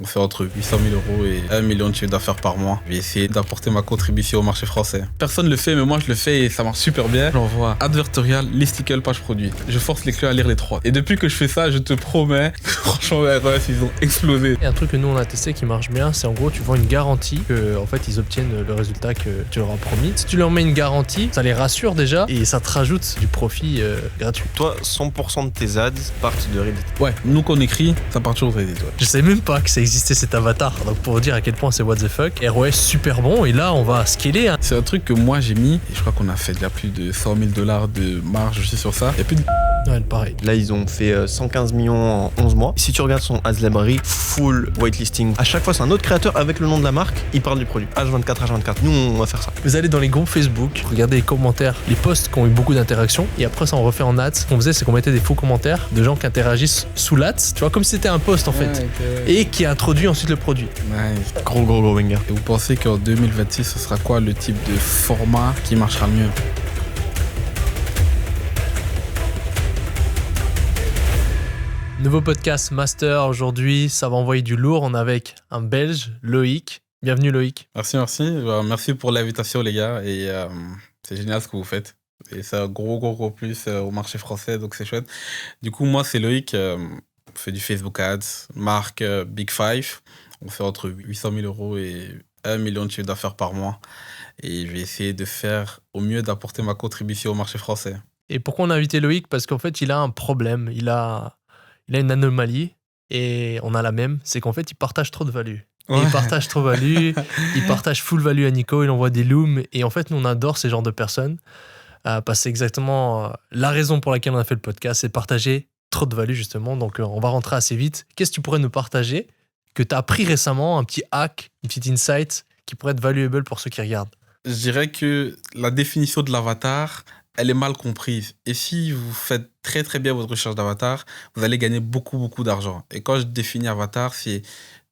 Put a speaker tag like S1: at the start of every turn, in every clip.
S1: On fait entre 800 000 euros et 1 million de chiffre d'affaires par mois. Je vais essayer d'apporter ma contribution au marché français. Personne ne le fait, mais moi je le fais et ça marche super bien. J'envoie advertorial, listicle, page produit. Je force les clients à lire les trois. Et depuis que je fais ça, je te promets, franchement, RS, ils ont explosé.
S2: Et un truc que nous on a testé qui marche bien, c'est en gros tu vends une garantie que en fait ils obtiennent le résultat que tu leur as promis. Si tu leur mets une garantie, ça les rassure déjà et ça te rajoute du profit gratuit.
S3: Toi, 100% de tes ads partent de Reddit.
S1: Ouais, nous qu'on écrit, ça part toujours de Reddit. Ouais.
S2: Je savais même pas que ça existait cet avatar, donc pour vous dire à quel point c'est what the fuck. ROS super bon et là on va scaler. Hein.
S1: C'est un truc que moi j'ai mis et je crois qu'on a fait déjà plus de 100 000 $ de marge aussi sur ça. Il y a plus de...
S2: Ouais, pareil.
S3: Là, ils ont fait 115 millions en 11 mois. Si tu regardes son ads library, full whitelisting. À chaque fois, c'est un autre créateur avec le nom de la marque. Il parle du produit. H24. Nous, on va faire ça.
S2: Vous allez dans les groupes Facebook, regardez les commentaires, les posts qui ont eu beaucoup d'interactions et après ça on refait en ads. Ce qu'on faisait, c'est qu'on mettait des faux commentaires de gens qui interagissent sous l'ads, tu vois, comme si c'était un post en fait, et qui introduit ensuite le produit.
S1: Nice.
S3: Gros banger.
S1: Et vous pensez qu'en 2026, ce sera quoi le type de format qui marchera le mieux?
S2: Nouveau podcast Master aujourd'hui, ça va envoyer du lourd. On est avec un Belge, Loïc. Bienvenue Loïc.
S1: Merci. Merci pour l'invitation les gars et c'est génial ce que vous faites. Et c'est un gros plus au marché français, donc c'est chouette. Du coup, moi c'est Loïc, on fait du Facebook Ads, marque Big Five. On fait entre 800 000 euros et 1 million de chiffre d'affaires par mois. Et je vais essayer de faire au mieux d'apporter ma contribution au marché français.
S2: Et pourquoi on a invité Loïc? Parce qu'en fait il a un problème, il a une anomalie et on a la même, c'est qu'en fait il partage trop de value. Ouais. Il partage trop de value, il partage full value à Nico, il envoie des looms et en fait nous on adore ces genres de personnes parce que c'est exactement la raison pour laquelle on a fait le podcast, c'est partager trop de value justement, donc on va rentrer assez vite. Qu'est-ce que tu pourrais nous partager que tu as appris récemment, un petit hack, une petite insight qui pourrait être valuable pour ceux qui regardent?
S1: Je dirais que la définition de l'avatar, elle est mal comprise. Et si vous faites très bien votre recherche d'avatar, vous allez gagner beaucoup d'argent. Et quand je définis avatar, c'est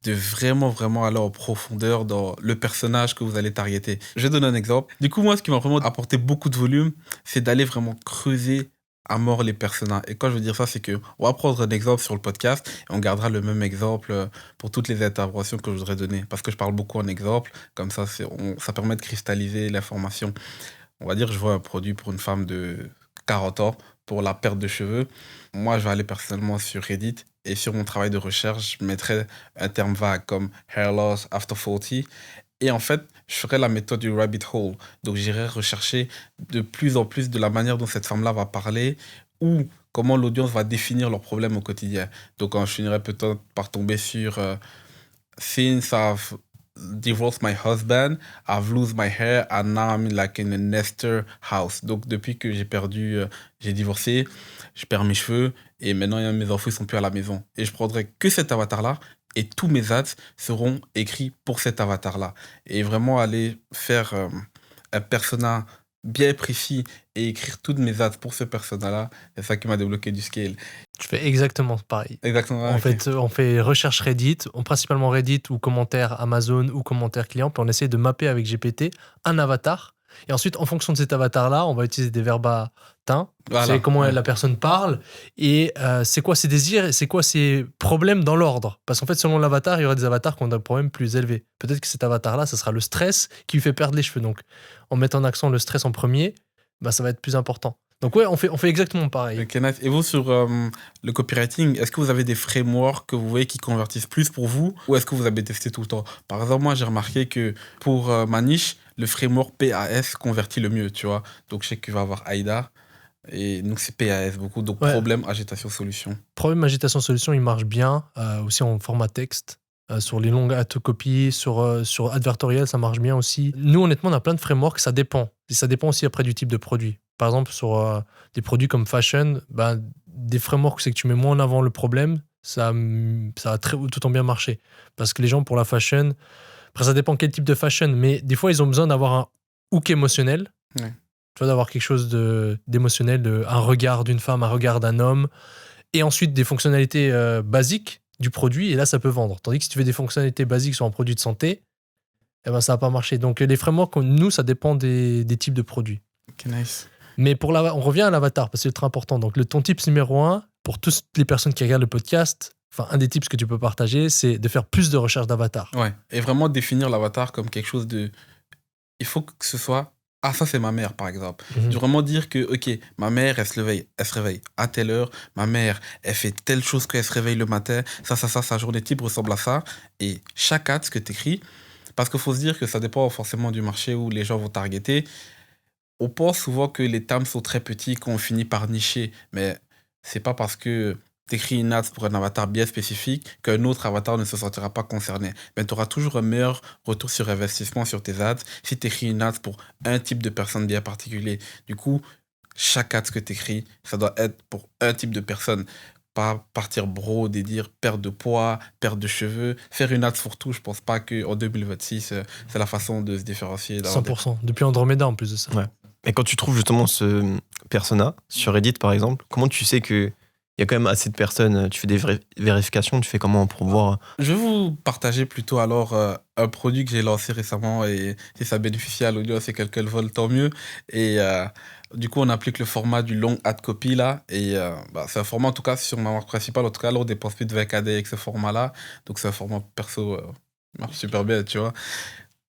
S1: de vraiment aller en profondeur dans le personnage que vous allez targeter. Je vais donner un exemple. Du coup, moi, ce qui m'a vraiment apporté beaucoup de volume, c'est d'aller vraiment creuser à mort les personnages. Et quand je veux dire ça, c'est que on va prendre un exemple sur le podcast et on gardera le même exemple pour toutes les interventions que je voudrais donner. Parce que je parle beaucoup en exemple, comme ça, ça permet de cristalliser l'information. On va dire que je vois un produit pour une femme de 40 ans pour la perte de cheveux. Moi, je vais aller personnellement sur Reddit et sur mon travail de recherche, je mettrai un terme vague comme hair loss after 40. Et en fait, je ferai la méthode du rabbit hole. Donc, j'irai rechercher de plus en plus de la manière dont cette femme-là va parler ou comment l'audience va définir leurs problèmes au quotidien. Donc, je finirai peut-être par tomber sur Since I've divorced my husband, I've lost my hair and now I'm like in a nester house. Donc, depuis que j'ai divorcé, je perds mes cheveux et maintenant mes enfants ne sont plus à la maison. Et je prendrai que cet avatar-là et tous mes ads seront écrits pour cet avatar-là. Et vraiment aller faire un persona bien précis et écrire toutes mes ads pour ce persona-là, c'est ça qui m'a débloqué du scale.
S2: Je fais exactement pareil.
S1: Exactement.
S2: En fait, on fait recherche Reddit, principalement Reddit ou commentaires Amazon ou commentaires clients, puis on essaie de mapper avec GPT un avatar. Et ensuite, en fonction de cet avatar-là, on va utiliser des verbatins. Voilà. C'est comment la personne parle et c'est quoi ses désirs et c'est quoi ses problèmes dans l'ordre. Parce qu'en fait, selon l'avatar, il y aura des avatars qui ont des problèmes plus élevés. Peut-être que cet avatar-là, ça sera le stress qui lui fait perdre les cheveux. Donc, en mettant en accent le stress en premier, ça va être plus important. Donc ouais, on fait exactement pareil.
S1: Okay, nice. Et vous, sur le copywriting, est-ce que vous avez des frameworks que vous voyez qui convertissent plus pour vous ou est-ce que vous avez testé tout le temps? Par exemple, moi, j'ai remarqué que pour ma niche, le framework PAS convertit le mieux, tu vois. Donc, je sais qu'il va y avoir AIDA et donc c'est PAS beaucoup. Donc, problème, agitation, solution.
S2: Problème, agitation, solution, il marche bien aussi en format texte. Sur les longues autocopies, sur advertorial, ça marche bien aussi. Nous, honnêtement, on a plein de frameworks, ça dépend. Et ça dépend aussi après du type de produit. Par exemple, sur des produits comme fashion, des frameworks, c'est que tu mets moins en avant le problème, ça a tout en bien marché. Parce que les gens, pour la fashion, après, ça dépend quel type de fashion, mais des fois, ils ont besoin d'avoir un hook émotionnel. Ouais. Tu vois, d'avoir quelque chose d'émotionnel, un regard d'une femme, un regard d'un homme, et ensuite des fonctionnalités basiques du produit, et là, ça peut vendre. Tandis que si tu fais des fonctionnalités basiques sur un produit de santé, ça va pas marcher. Donc, les frameworks, nous, ça dépend des types de produits.
S1: Ok, nice.
S2: Mais on revient à l'avatar, parce que c'est très important. Donc, ton tips numéro 1, pour toutes les personnes qui regardent le podcast, enfin, un des tips que tu peux partager, c'est de faire plus de recherches d'avatar.
S1: Ouais. Et vraiment définir l'avatar comme quelque chose de. Il faut que ce soit. Ah, ça, c'est ma mère, par exemple. De vraiment dire que, OK, ma mère, elle se réveille à telle heure. Ma mère, elle fait telle chose qu'elle se réveille le matin. Sa journée type ressemble à ça. Et chaque ad que tu écris, parce qu'il faut se dire que ça dépend forcément du marché où les gens vont targeter. On pense souvent que les termes sont très petits, qu'on finit par nicher. Mais c'est pas parce que tu écris une ad pour un avatar bien spécifique qu'un autre avatar ne se sentira pas concerné. Mais tu auras toujours un meilleur retour sur investissement sur tes ads si tu écris une ad pour un type de personne bien particulier. Du coup, chaque ad que tu écris, ça doit être pour un type de personne. Pas partir broad et dire perte de poids, perte de cheveux. Faire une ad pour tout, je pense pas qu'en 2026, c'est la façon de se différencier.
S2: 100%. Depuis Andromeda en plus de ça.
S3: Ouais. Et quand tu trouves justement ce persona sur Reddit par exemple, comment tu sais que il y a quand même assez de personnes, tu fais des vérifications, tu fais comment pour voir.
S1: Je vais vous partager plutôt alors un produit que j'ai lancé récemment et si ça bénéficie à l'audience et quelqu'un le vole, tant mieux. Et du coup, on applique le format du long ad copy là. Et c'est un format, en tout cas, sur ma marque principale. En tout cas, là, on dépense plus de 20 KD avec ce format-là. Donc, c'est un format perso, marche super bien, tu vois.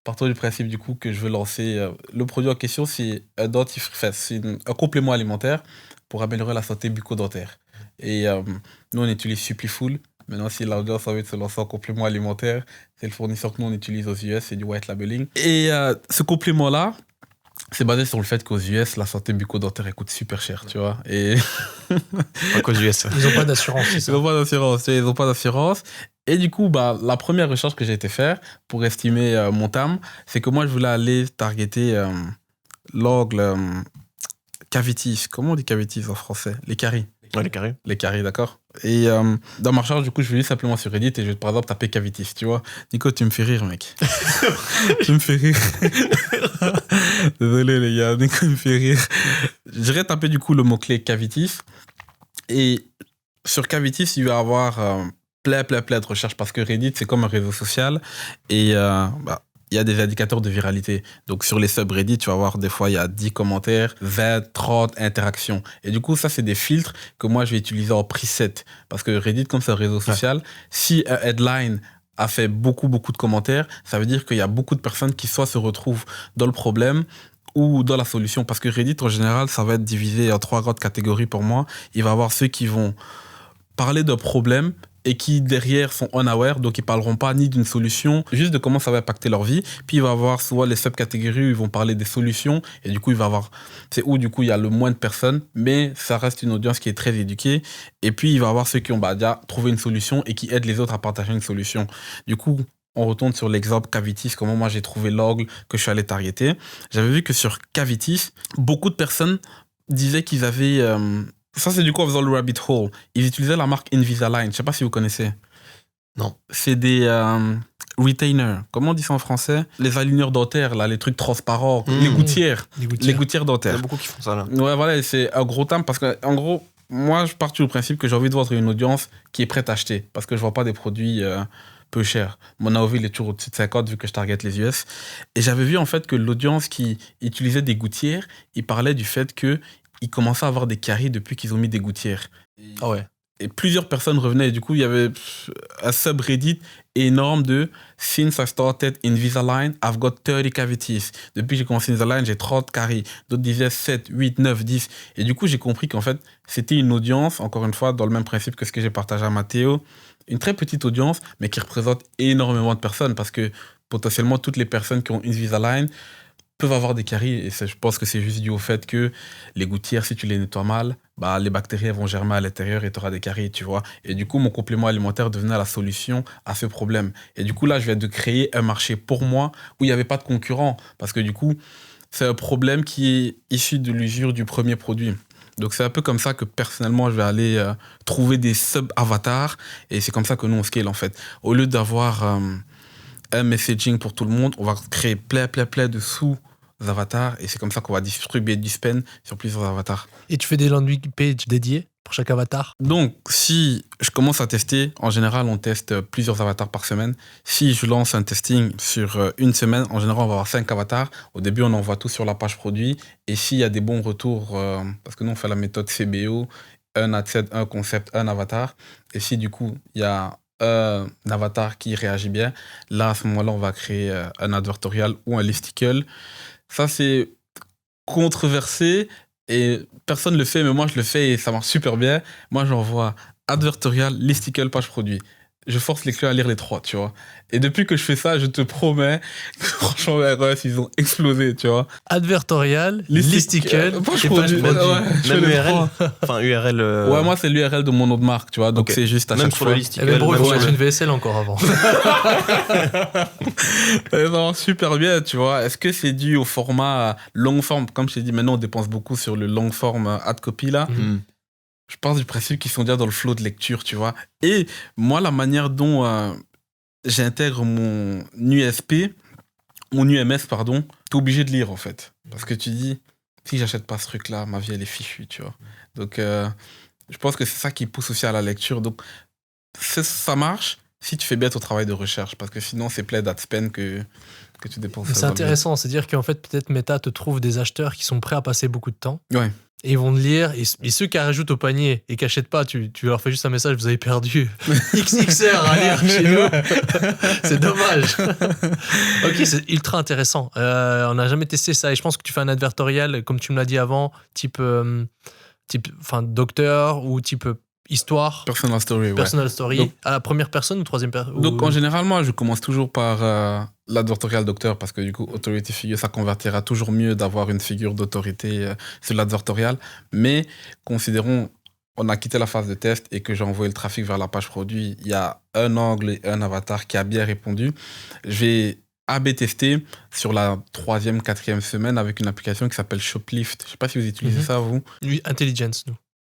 S1: Partons du principe du coup que je veux lancer. Le produit en question, c'est un dentifrice, c'est un complément alimentaire pour améliorer la santé bucco-dentaire. Et nous, on utilise Supplyful. Maintenant, si l'audience a envie de se lancer en complément alimentaire, c'est le fournisseur que nous, on utilise aux US, c'est du white labeling. Et ce complément-là, c'est basé sur le fait qu'aux US, la santé bucco-dentaire, elle coûte super cher, tu vois. Et
S3: À cause du US.
S2: Ils n'ont pas d'assurance, c'est
S1: ils
S2: ça.
S1: n'ont pas d'assurance, tu vois, ils n'ont pas d'assurance. Et du coup, la première recherche que j'ai été faire pour estimer mon TAM, c'est que moi, je voulais aller targeter l'angle cavitis. Comment on dit cavitis en français? Les caries.
S3: Ouais, les carrés.
S1: Les caries, d'accord. Et dans ma recherche, du coup, je vais aller simplement sur Reddit et je vais, par exemple, taper cavitis, tu vois. Nico, tu me fais rire, mec. Tu me fais rire. Désolé, les gars, Nico me fait rire. J'irai taper, du coup, le mot-clé cavitis. Et sur cavitis, il va y avoir plein de recherches parce que Reddit, c'est comme un réseau social et il y a des indicateurs de viralité. Donc, sur les subreddits, tu vas voir, des fois, il y a 10 commentaires, 20, 30 interactions. Et du coup, ça, c'est des filtres que moi, je vais utiliser en preset. Parce que Reddit, comme c'est un réseau social, si un headline a fait beaucoup de commentaires, ça veut dire qu'il y a beaucoup de personnes qui soit se retrouvent dans le problème ou dans la solution. Parce que Reddit, en général, ça va être divisé en 3 grandes catégories pour moi. Il va y avoir ceux qui vont parler d'un problème et qui derrière sont unaware, donc ils parleront pas ni d'une solution, juste de comment ça va impacter leur vie. Puis il va y avoir souvent les subcatégories où ils vont parler des solutions et du coup il va y avoir, c'est où du coup il y a le moins de personnes, mais ça reste une audience qui est très éduquée. Et puis il va y avoir ceux qui ont déjà trouvé une solution et qui aident les autres à partager une solution. Du coup, on retourne sur l'exemple Cavitis, comment moi j'ai trouvé l'angle que je suis allé targeter. J'avais vu que sur Cavitis, beaucoup de personnes disaient qu'ils avaient ça, c'est du coup en faisant le rabbit hole. Ils utilisaient la marque Invisalign. Je sais pas si vous connaissez.
S3: Non.
S1: C'est des retainers. Comment on dit ça en français? Les aligneurs dentaires, là, les trucs transparents. Les gouttières. Les gouttières
S3: Il y
S1: dentaires.
S3: a beaucoup qui font ça là.
S1: Ouais, voilà, et c'est un gros terme parce que, en gros, moi, je pars du principe que j'ai envie de vendre une audience qui est prête à acheter parce que je vois pas des produits peu chers. Mon AOV, il est toujours au-dessus de 50 vu que je target les US. Et j'avais vu en fait que l'audience qui utilisait des gouttières, il parlait du fait que ils commençaient à avoir des caries depuis qu'ils ont mis des gouttières.
S3: Ah ouais.
S1: Et plusieurs personnes revenaient. Et du coup, il y avait un subreddit énorme de Since I started Invisalign, I've got 30 cavities. Depuis que j'ai commencé Invisalign, j'ai 30 caries. D'autres disaient 7, 8, 9, 10. Et du coup, j'ai compris qu'en fait, c'était une audience, encore une fois, dans le même principe que ce que j'ai partagé à Mathéo. Une très petite audience, mais qui représente énormément de personnes parce que potentiellement, toutes les personnes qui ont Invisalign peuvent avoir des caries et je pense que c'est juste dû au fait que les gouttières, si tu les nettoies mal, les bactéries vont germer à l'intérieur et tu auras des caries, tu vois. Et du coup, mon complément alimentaire devenait la solution à ce problème. Et du coup, là, je viens de créer un marché pour moi où il n'y avait pas de concurrent parce que du coup, c'est un problème qui est issu de l'usure du premier produit. Donc, c'est un peu comme ça que personnellement, je vais aller trouver des sub-avatars et c'est comme ça que nous, on scale en fait. Au lieu d'avoir un messaging pour tout le monde, on va créer plein de sous-avatars et c'est comme ça qu'on va distribuer du spend sur plusieurs avatars.
S2: Et tu fais des landing pages dédiées pour chaque avatar?
S1: Donc, si je commence à tester, en général, on teste plusieurs avatars par semaine. Si je lance un testing sur une semaine, en général, on va avoir 5 avatars. Au début, on envoie tout sur la page produit. Et s'il y a des bons retours, parce que nous, on fait la méthode CBO, un adset, un concept, un avatar. Et si du coup, il y a un avatar qui réagit bien, là, à ce moment-là, on va créer un advertorial ou un listicle. Ça, c'est controversé et personne ne le fait, mais moi, je le fais et ça marche super bien. Moi, j'envoie advertorial, listicle, page produit. Je force les clients à lire les 3, tu vois. Et depuis que je fais ça, je te promets que franchement, RS, ils ont explosé, tu vois.
S2: Advertorial, listicle,
S1: page
S2: et page
S1: produit.
S2: produit.
S1: Ouais, je
S3: Même
S1: fais les
S3: URL.
S1: 3.
S3: Enfin, URL.
S1: Ouais, moi, c'est l'URL de mon nom de marque, tu vois. Donc,
S3: Ok.
S1: c'est juste à
S3: même
S1: chaque
S3: sur
S1: fois.
S3: le listicle.
S2: Eh ben, bro, il
S3: même
S2: faut
S3: sur
S2: mettre
S3: le-
S2: une VSL encore avant.
S1: Non, super bien, tu vois. Est-ce que c'est dû au format long form? Comme je t'ai dit, maintenant, on dépense beaucoup sur le long form ad copy, là.
S3: Hmm.
S1: Je pense du principe qu'ils sont déjà dans le flow de lecture, tu vois. Et moi, la manière dont j'intègre mon USP, mon UMS, pardon, t'es obligé de lire, en fait. Parce que tu dis, si j'achète pas ce truc-là, ma vie, elle est fichue, tu vois. Donc, je pense que c'est ça qui pousse aussi à la lecture. Donc, ça marche si tu fais bien ton travail de recherche. Parce que sinon, c'est plein d'ad spend que tu dépenses.
S2: Mais c'est intéressant, c'est-à-dire qu'en fait, peut-être Meta te trouve des acheteurs qui sont prêts à passer beaucoup de temps.
S1: Ouais.
S2: Et ils vont te lire, et ceux qui rajoutent au panier et qui n'achètent pas, tu leur fais juste un message, vous avez perdu XXR à lire chez nous. C'est dommage. Ok, c'est ultra intéressant. On n'a jamais testé ça, et je pense que tu fais un advertorial, comme tu me l'as dit avant, type docteur ou type histoire,
S1: Personal story, ouais.
S2: personal story,
S1: Donc-
S2: à la première personne ou troisième personne.
S1: Donc, en général, moi, je commence toujours par l'advertorial docteur parce que du coup, authority figure, ça convertira toujours mieux d'avoir une figure d'autorité sur l'advertorial. Mais considérons, on a quitté la phase de test et que j'ai envoyé le trafic vers la page produit. Il y a un angle et un avatar qui a bien répondu. Je vais A/B tester sur la 3e, 4e semaine avec une application qui s'appelle Shoplift. Je sais pas si vous utilisez ça, vous.
S2: Oui, intelligence, nous.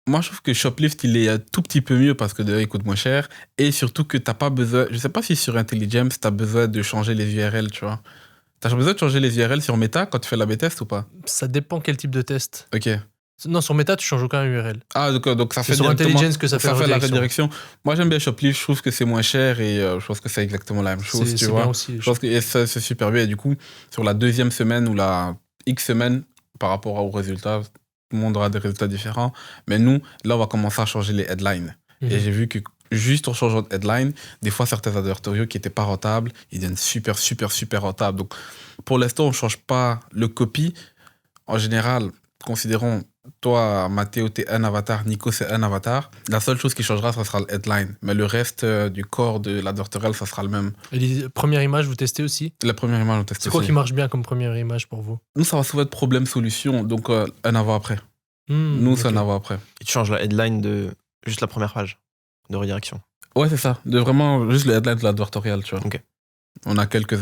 S1: Moi, je trouve que Shoplift, il est un tout petit peu mieux parce que d'ailleurs, il coûte moins cher. Et surtout que t'as pas besoin... Je sais pas si sur Intelligence, t'as besoin de changer les URL, tu vois. T'as besoin de changer les URL sur Meta quand tu fais l'A/B test ou pas?
S2: Ça dépend quel type de test.
S1: Ok.
S2: Non, sur Meta, tu changes aucun URL.
S1: Ah, donc ça
S2: C'est
S1: fait
S2: sur
S1: directement...
S2: Intelligence que ça fait la
S1: la
S2: redirection.
S1: redirection. Moi, j'aime bien Shoplift. Je trouve que c'est moins cher et je pense que c'est exactement la même chose, tu
S2: C'est
S1: vois.
S2: bien aussi.
S1: Je pense que et ça, c'est super bien. Et du coup, sur la 2e semaine ou la X semaine, par rapport aux résultats, tout le monde aura des résultats différents. Mais nous, là, on va commencer à changer les headlines.
S2: Mhm.
S1: Et j'ai vu que juste en changeant de headline, des fois, certains advertoriaux qui n'étaient pas rentables, ils deviennent super, super, super rentables. Donc, pour l'instant, on ne change pas le copy. En général, considérons, toi, Mathéo, t'es un avatar, Nico, c'est un avatar. La seule chose qui changera, ça sera le headline. Mais le reste du corps de l'advertorial, ça sera le même.
S2: Et les premières images, vous testez aussi?
S1: La première image, on teste
S2: C'est quoi
S1: aussi.
S2: qui marche bien comme première image pour vous?
S1: Nous, ça va souvent être problème-solution. Donc, un avant-après. Nous, c'est
S2: ok.
S1: un avant-après.
S3: Et tu changes la headline de juste la première page de redirection.
S1: Ouais, c'est ça. De vraiment juste le headline de l'advertorial, tu vois.
S3: Ok.
S1: On a quelques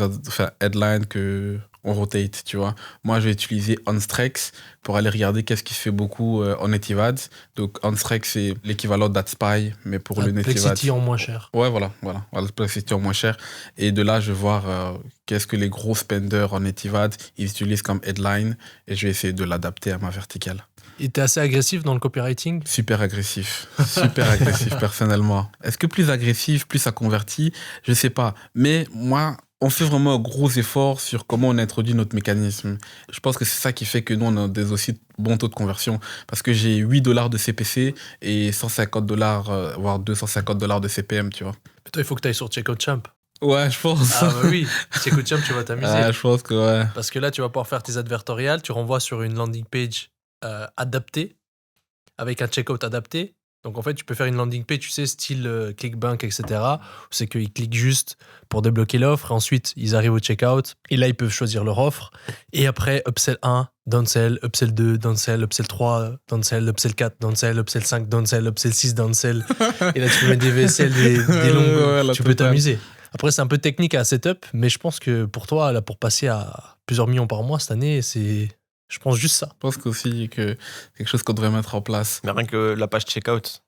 S1: headlines que on rotate, tu vois. Moi, je vais utiliser Onstrex pour aller regarder qu'est-ce qui se fait beaucoup en Native Ads. Donc, Onstrex, c'est l'équivalent d'AdSpy, mais pour le Native Ads.
S2: Complexity en moins cher.
S1: Ouais, voilà. Complexity en moins cher. Et de là, je vais voir qu'est-ce que les gros spenders en Native Ads, ils utilisent comme headline et je vais essayer de l'adapter à ma verticale.
S2: Et t'es assez agressif dans le copywriting?
S1: Super agressif personnellement. Est-ce que plus agressif, plus ça convertit? Je sais pas. Mais moi, on fait vraiment un gros effort sur comment on introduit notre mécanisme. Je pense que c'est ça qui fait que nous, on a des aussi bons taux de conversion. Parce que j'ai $8 de CPC et $150, voire $250 de CPM, tu vois.
S2: Mais toi, il faut que tu ailles sur Checkout Champ.
S1: Ouais, je pense.
S2: Ah bah oui, Checkout Champ, tu vas t'amuser.
S1: Ah, je pense que ouais.
S2: Parce que là, tu vas pouvoir faire tes advertorials, tu renvoies sur une landing page adaptée, avec un checkout adapté. Donc en fait, tu peux faire une landing page, tu sais, style ClickBank, etc. Où c'est qu'ils cliquent juste pour débloquer l'offre. Et ensuite, ils arrivent au checkout. Et là, ils peuvent choisir leur offre. Et après, upsell 1, downsell, upsell 2, downsell, upsell 3, downsell, upsell 4, downsell, upsell 5, downsell, upsell 6, downsell. Et là, tu peux mettre des VSL, des longues.
S1: Ouais, la
S2: tu peux
S1: totale.
S2: t'amuser. Après, c'est un peu technique à setup, mais je pense que pour toi, là, pour passer à plusieurs millions par mois cette année, c'est, je pense, juste ça.
S1: Je pense qu'aussi que c'est quelque chose qu'on devrait mettre en place.
S3: Mais rien que la page checkout,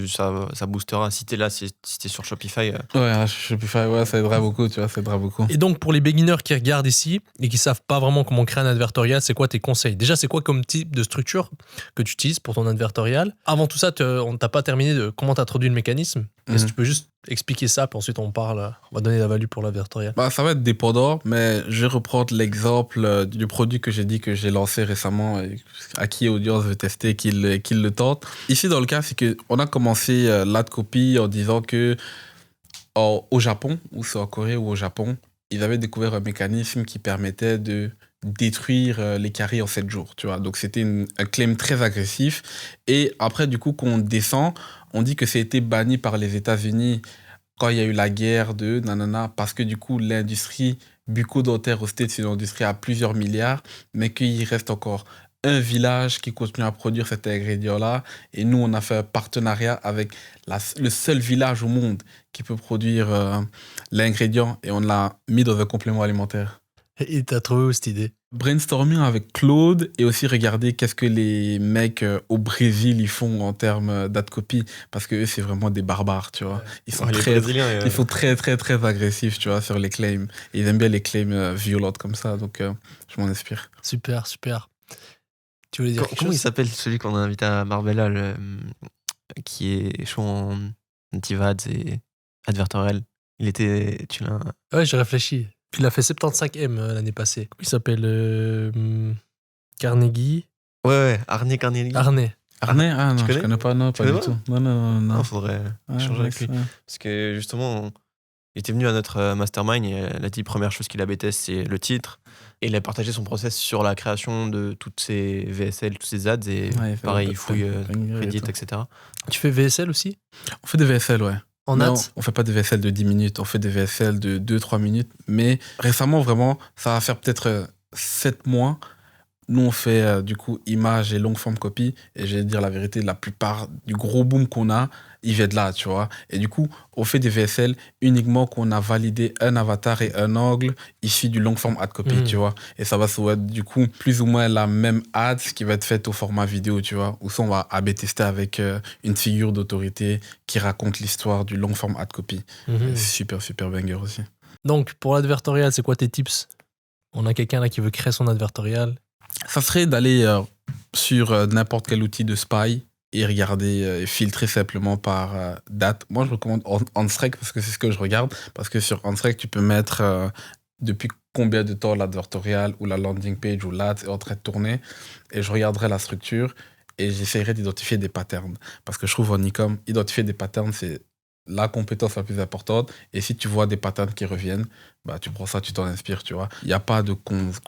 S3: ça boostera. Si t'es là, si t'es sur Shopify.
S1: Ouais, Shopify, ouais, ça aidera beaucoup, tu vois, ça aidera beaucoup.
S2: Et donc, pour les beginners qui regardent ici et qui savent pas vraiment comment créer un advertorial, c'est quoi tes conseils? Déjà, c'est quoi comme type de structure que tu utilises pour ton advertorial? Avant tout ça, on t'a pas terminé de comment t'introduis le mécanisme. Est-ce que tu peux juste expliquer ça, puis ensuite on va donner la value pour l'advertorial.
S1: Bah, ça va être dépendant, mais je vais reprendre l'exemple du produit que j'ai dit que j'ai lancé récemment et à qui audience veut tester, qu'il le tente. Ici, dans le cas, c'est qu'on a commencé l'AdCopy en disant que au Japon, ou c'est en Corée ou au Japon, ils avaient découvert un mécanisme qui permettait de détruire les caries en 7 jours, tu vois. Donc, c'était un claim très agressif. Et après, du coup, qu'on descend, on dit que ça a été banni par les États-Unis quand il y a eu la guerre de nanana, parce que du coup, l'industrie bucco-dentaire aux States, c'est une industrie à plusieurs milliards, mais qu'il reste encore un village qui continue à produire cet ingrédient-là. Et nous, on a fait un partenariat avec le seul village au monde qui peut produire l'ingrédient, et on l'a mis dans un complément alimentaire.
S2: Et t'as trouvé où cette idée?
S1: Brainstorming avec Claude et aussi regarder qu'est-ce que les mecs au Brésil ils font en termes d'adcopy, parce que eux c'est vraiment des barbares, tu vois. Ils sont
S3: Les
S1: très,
S3: Brésiliens,
S1: ils sont très très très agressifs, tu vois, sur les claims. Et ils aiment bien les claims violentes comme ça, donc je m'en inspire.
S2: Super, super. Tu voulais dire quelque
S3: Comment il
S2: chose?
S3: s'appelle celui qu'on a invité à Marbella, qui est chaud en anti-vads et advertorial? Tu l'as.
S2: Ouais, j'ai réfléchi. Puis il a fait 75M l'année passée. Il s'appelle Carnegie.
S3: Ouais, Arne Carnegie.
S2: Arnais.
S1: Arnais? Ah non, je
S3: connais
S1: connais pas, non, pas
S3: connais
S1: du
S3: pas
S1: tout. Non.
S3: Non, faudrait échanger avec lui.
S1: Ouais.
S3: Parce que justement, il était venu à notre mastermind et il a dit première chose qu'il a bêté, c'est le titre. Et il a partagé son process sur la création de toutes ces VSL, tous ces ads. Et
S1: Ouais,
S3: pareil, il fouille
S1: Reddit,
S3: Reddit, etc.
S2: Tu fais VSL aussi?
S1: On fait des VSL, ouais.
S2: En
S1: Mais
S2: ads?
S1: on fait pas des VSL de 10 minutes, on fait des VSL de 2-3 minutes. Mais récemment, vraiment, ça va faire peut-être 7 mois. Nous, on fait du coup image et long form copy. Et je vais dire la vérité, la plupart du gros boom qu'on a, il vient de là, tu vois. Et du coup, on fait des VSL uniquement qu'on a validé un avatar et un angle issu du long form ad copy, tu vois. Et ça va être du coup plus ou moins la même ad qui va être faite au format vidéo, tu vois. Ou ça, on va AB tester avec une figure d'autorité qui raconte l'histoire du long form ad copy.
S2: Mhm.
S1: Super, super banger aussi.
S2: Donc, pour l'advertorial, c'est quoi tes tips? On a quelqu'un là qui veut créer son advertorial.
S1: Ça serait d'aller sur n'importe quel outil de spy et regarder, filtrer simplement par date. Moi, je recommande OnStrike parce que c'est ce que je regarde. Parce que sur OnStrike, tu peux mettre depuis combien de temps l'advertorial ou la landing page ou l'ad est en train de tourner. Et je regarderai la structure et j'essaierai d'identifier des patterns. Parce que je trouve en e-com, identifier des patterns, c'est la compétence la plus importante. Et si tu vois des patterns qui reviennent, bah, tu prends ça, tu t'en inspires, tu vois. Il n'y a pas de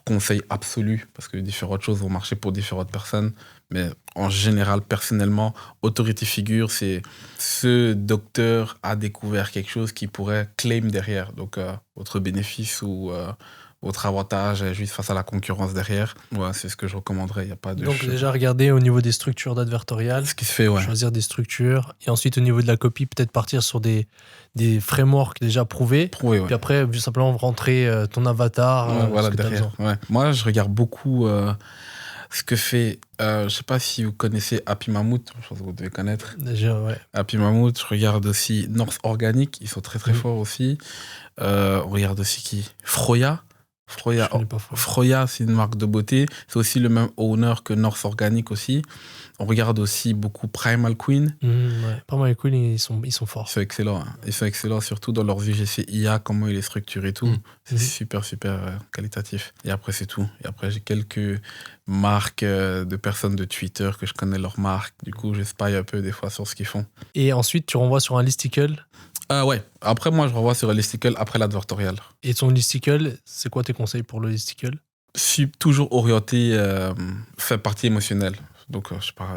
S1: conseil absolu parce que différentes choses vont marcher pour différentes personnes. Mais en général, personnellement, authority figure, c'est ce docteur a découvert quelque chose qui pourrait claim derrière. Donc, votre bénéfice ou votre avantage est juste face à la concurrence derrière. Ouais, c'est ce que je recommanderais. Il n'y a pas de...
S2: Donc, déjà, regarder au niveau des structures d'advertorial.
S1: Ce qui se fait, ouais.
S2: Choisir des structures. Et ensuite, au niveau de la copie, peut-être partir sur des frameworks déjà prouvés.
S1: Prouvé, ouais.
S2: Puis après, simplement rentrer ton avatar.
S1: Ouais, voilà,
S2: ce que t'as
S1: derrière.
S2: besoin.
S1: Ouais. Moi, je regarde beaucoup ce que fait... je sais pas si vous connaissez Happy Mammoth. Je pense que vous devez connaître.
S2: Déjà, ouais.
S1: Happy Mammoth. Je regarde aussi North Organic. Ils sont très, très forts aussi. On regarde aussi qui? Froya.
S2: Je connais pas Froya.
S1: Froya, c'est une marque de beauté. C'est aussi le même owner que North Organic aussi. On regarde aussi beaucoup Primal Queen.
S2: Ouais. Primal Queen, ils sont forts.
S1: Ils sont excellents. Hein. Ils sont excellents, surtout dans leur UGC IA, comment il est structuré et tout. C'est super, super qualitatif. Et après, c'est tout. Et après, j'ai quelques marques de personnes de Twitter que je connais leurs marques. Du coup, je spy un peu des fois sur ce qu'ils font.
S2: Et ensuite, tu renvoies sur un listicle.
S1: Ouais. Après, moi, je renvoie sur un listicle après l'advertorial.
S2: Et ton listicle, c'est quoi tes conseils pour le listicle?
S1: Je suis toujours orienté, fait partie émotionnelle. Donc, je sais pas,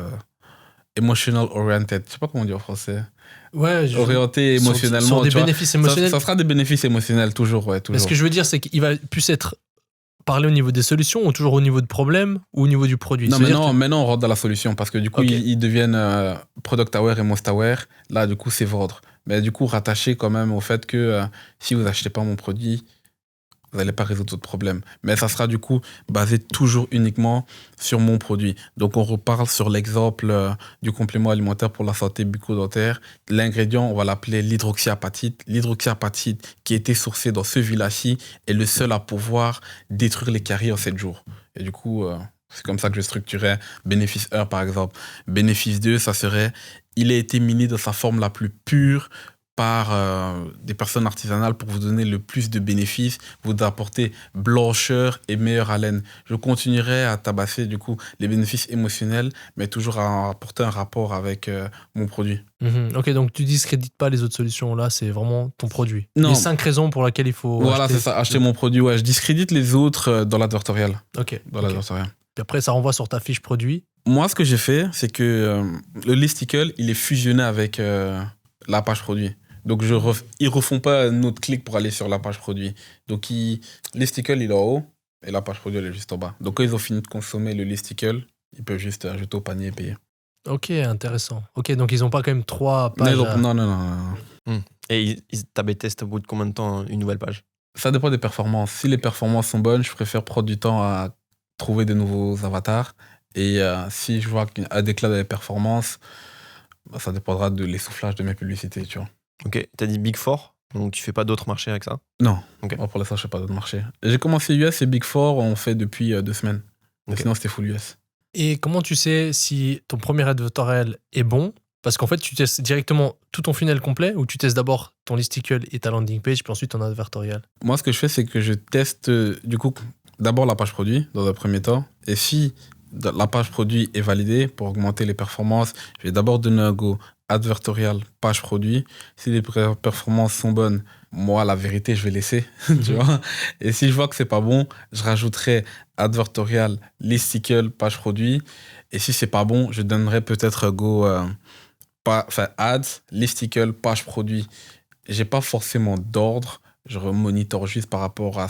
S1: emotional oriented. Je sais pas comment on dit en français.
S2: Ouais,
S1: orienté émotionnellement.
S2: Sur des
S1: tu vois.
S2: bénéfices émotionnels.
S1: Ça sera des bénéfices émotionnels, toujours, ouais, toujours.
S2: Mais ce que je veux dire, c'est qu'il va plus être parlé au niveau des solutions ou toujours au niveau de problèmes ou au niveau du produit?
S1: Non, maintenant, on rentre dans la solution parce que du coup,
S2: Okay.
S1: ils deviennent product aware et most aware. Là, du coup, c'est vendre. Mais du coup, rattaché quand même au fait que si vous achetez pas mon produit, vous n'allez pas résoudre votre problème. Mais ça sera du coup basé toujours uniquement sur mon produit. Donc, on reparle sur l'exemple du complément alimentaire pour la santé bucco-dentaire. L'ingrédient, on va l'appeler l'hydroxyapatite. L'hydroxyapatite qui a été sourcée dans ce village-ci est le seul à pouvoir détruire les caries en 7 jours. Et du coup, c'est comme ça que je structurais bénéfice 1, par exemple. Bénéfice 2, ça serait, il a été miné dans sa forme la plus pure par des personnes artisanales pour vous donner le plus de bénéfices, vous apporter blancheur et meilleure haleine. Je continuerai à tabasser du coup les bénéfices émotionnels, mais toujours à apporter un rapport avec mon produit.
S2: Ok, donc tu discrédites pas les autres solutions. Là, c'est vraiment ton produit.
S1: Non.
S2: Les 5 raisons pour lesquelles il faut.
S1: Voilà, c'est ça, acheter mon produit. Ouais, je discrédite les autres dans l'advertorial.
S2: Ok.
S1: Dans l'advertorial.
S2: Puis après, ça renvoie sur ta fiche produit.
S1: Moi, ce que j'ai fait, c'est que le listicle, il est fusionné avec la page produit. Donc, ils refont pas un autre clic pour aller sur la page produit. Donc, listicle, il est en haut et la page produit, elle est juste en bas. Donc, quand ils ont fini de consommer le listicle, ils peuvent juste ajouter au panier et payer.
S2: Ok, intéressant. Ok, donc ils ont pas quand même 3 pages.
S1: Non.
S3: Et ils t'ab testent au bout de combien de temps une nouvelle page?
S1: Ça dépend des performances. Si les performances sont bonnes, je préfère prendre du temps à trouver de nouveaux avatars. Et si je vois qu'il y a des déclin des performances, ça dépendra de l'essoufflage de mes publicités, tu vois.
S3: Ok, t'as dit Big Four, donc tu fais pas d'autres marchés avec ça?
S1: Non,
S3: Ok.
S1: Moi, pour l'instant, je fais pas d'autres marchés. J'ai commencé US et Big Four, on fait depuis 2 semaines.
S3: Ok.
S1: Sinon, c'était full US.
S2: Et comment tu sais si ton premier advertorial est bon? Parce qu'en fait, tu testes directement tout ton funnel complet ou tu testes d'abord ton listicle et ta landing page, puis ensuite ton advertorial?
S1: Moi, ce que je fais, c'est que je teste du coup d'abord la page produit dans un premier temps. Et si la page produit est validée pour augmenter les performances, je vais d'abord donner un go advertorial page produit. Si les performances sont bonnes, moi, la vérité, je vais laisser. Tu vois. Et si je vois que c'est pas bon, je rajouterai advertorial listicle page produit. Et si c'est pas bon, je donnerai peut-être go ads, listicle, page produit. J'ai pas forcément d'ordre. Je monitor juste par rapport à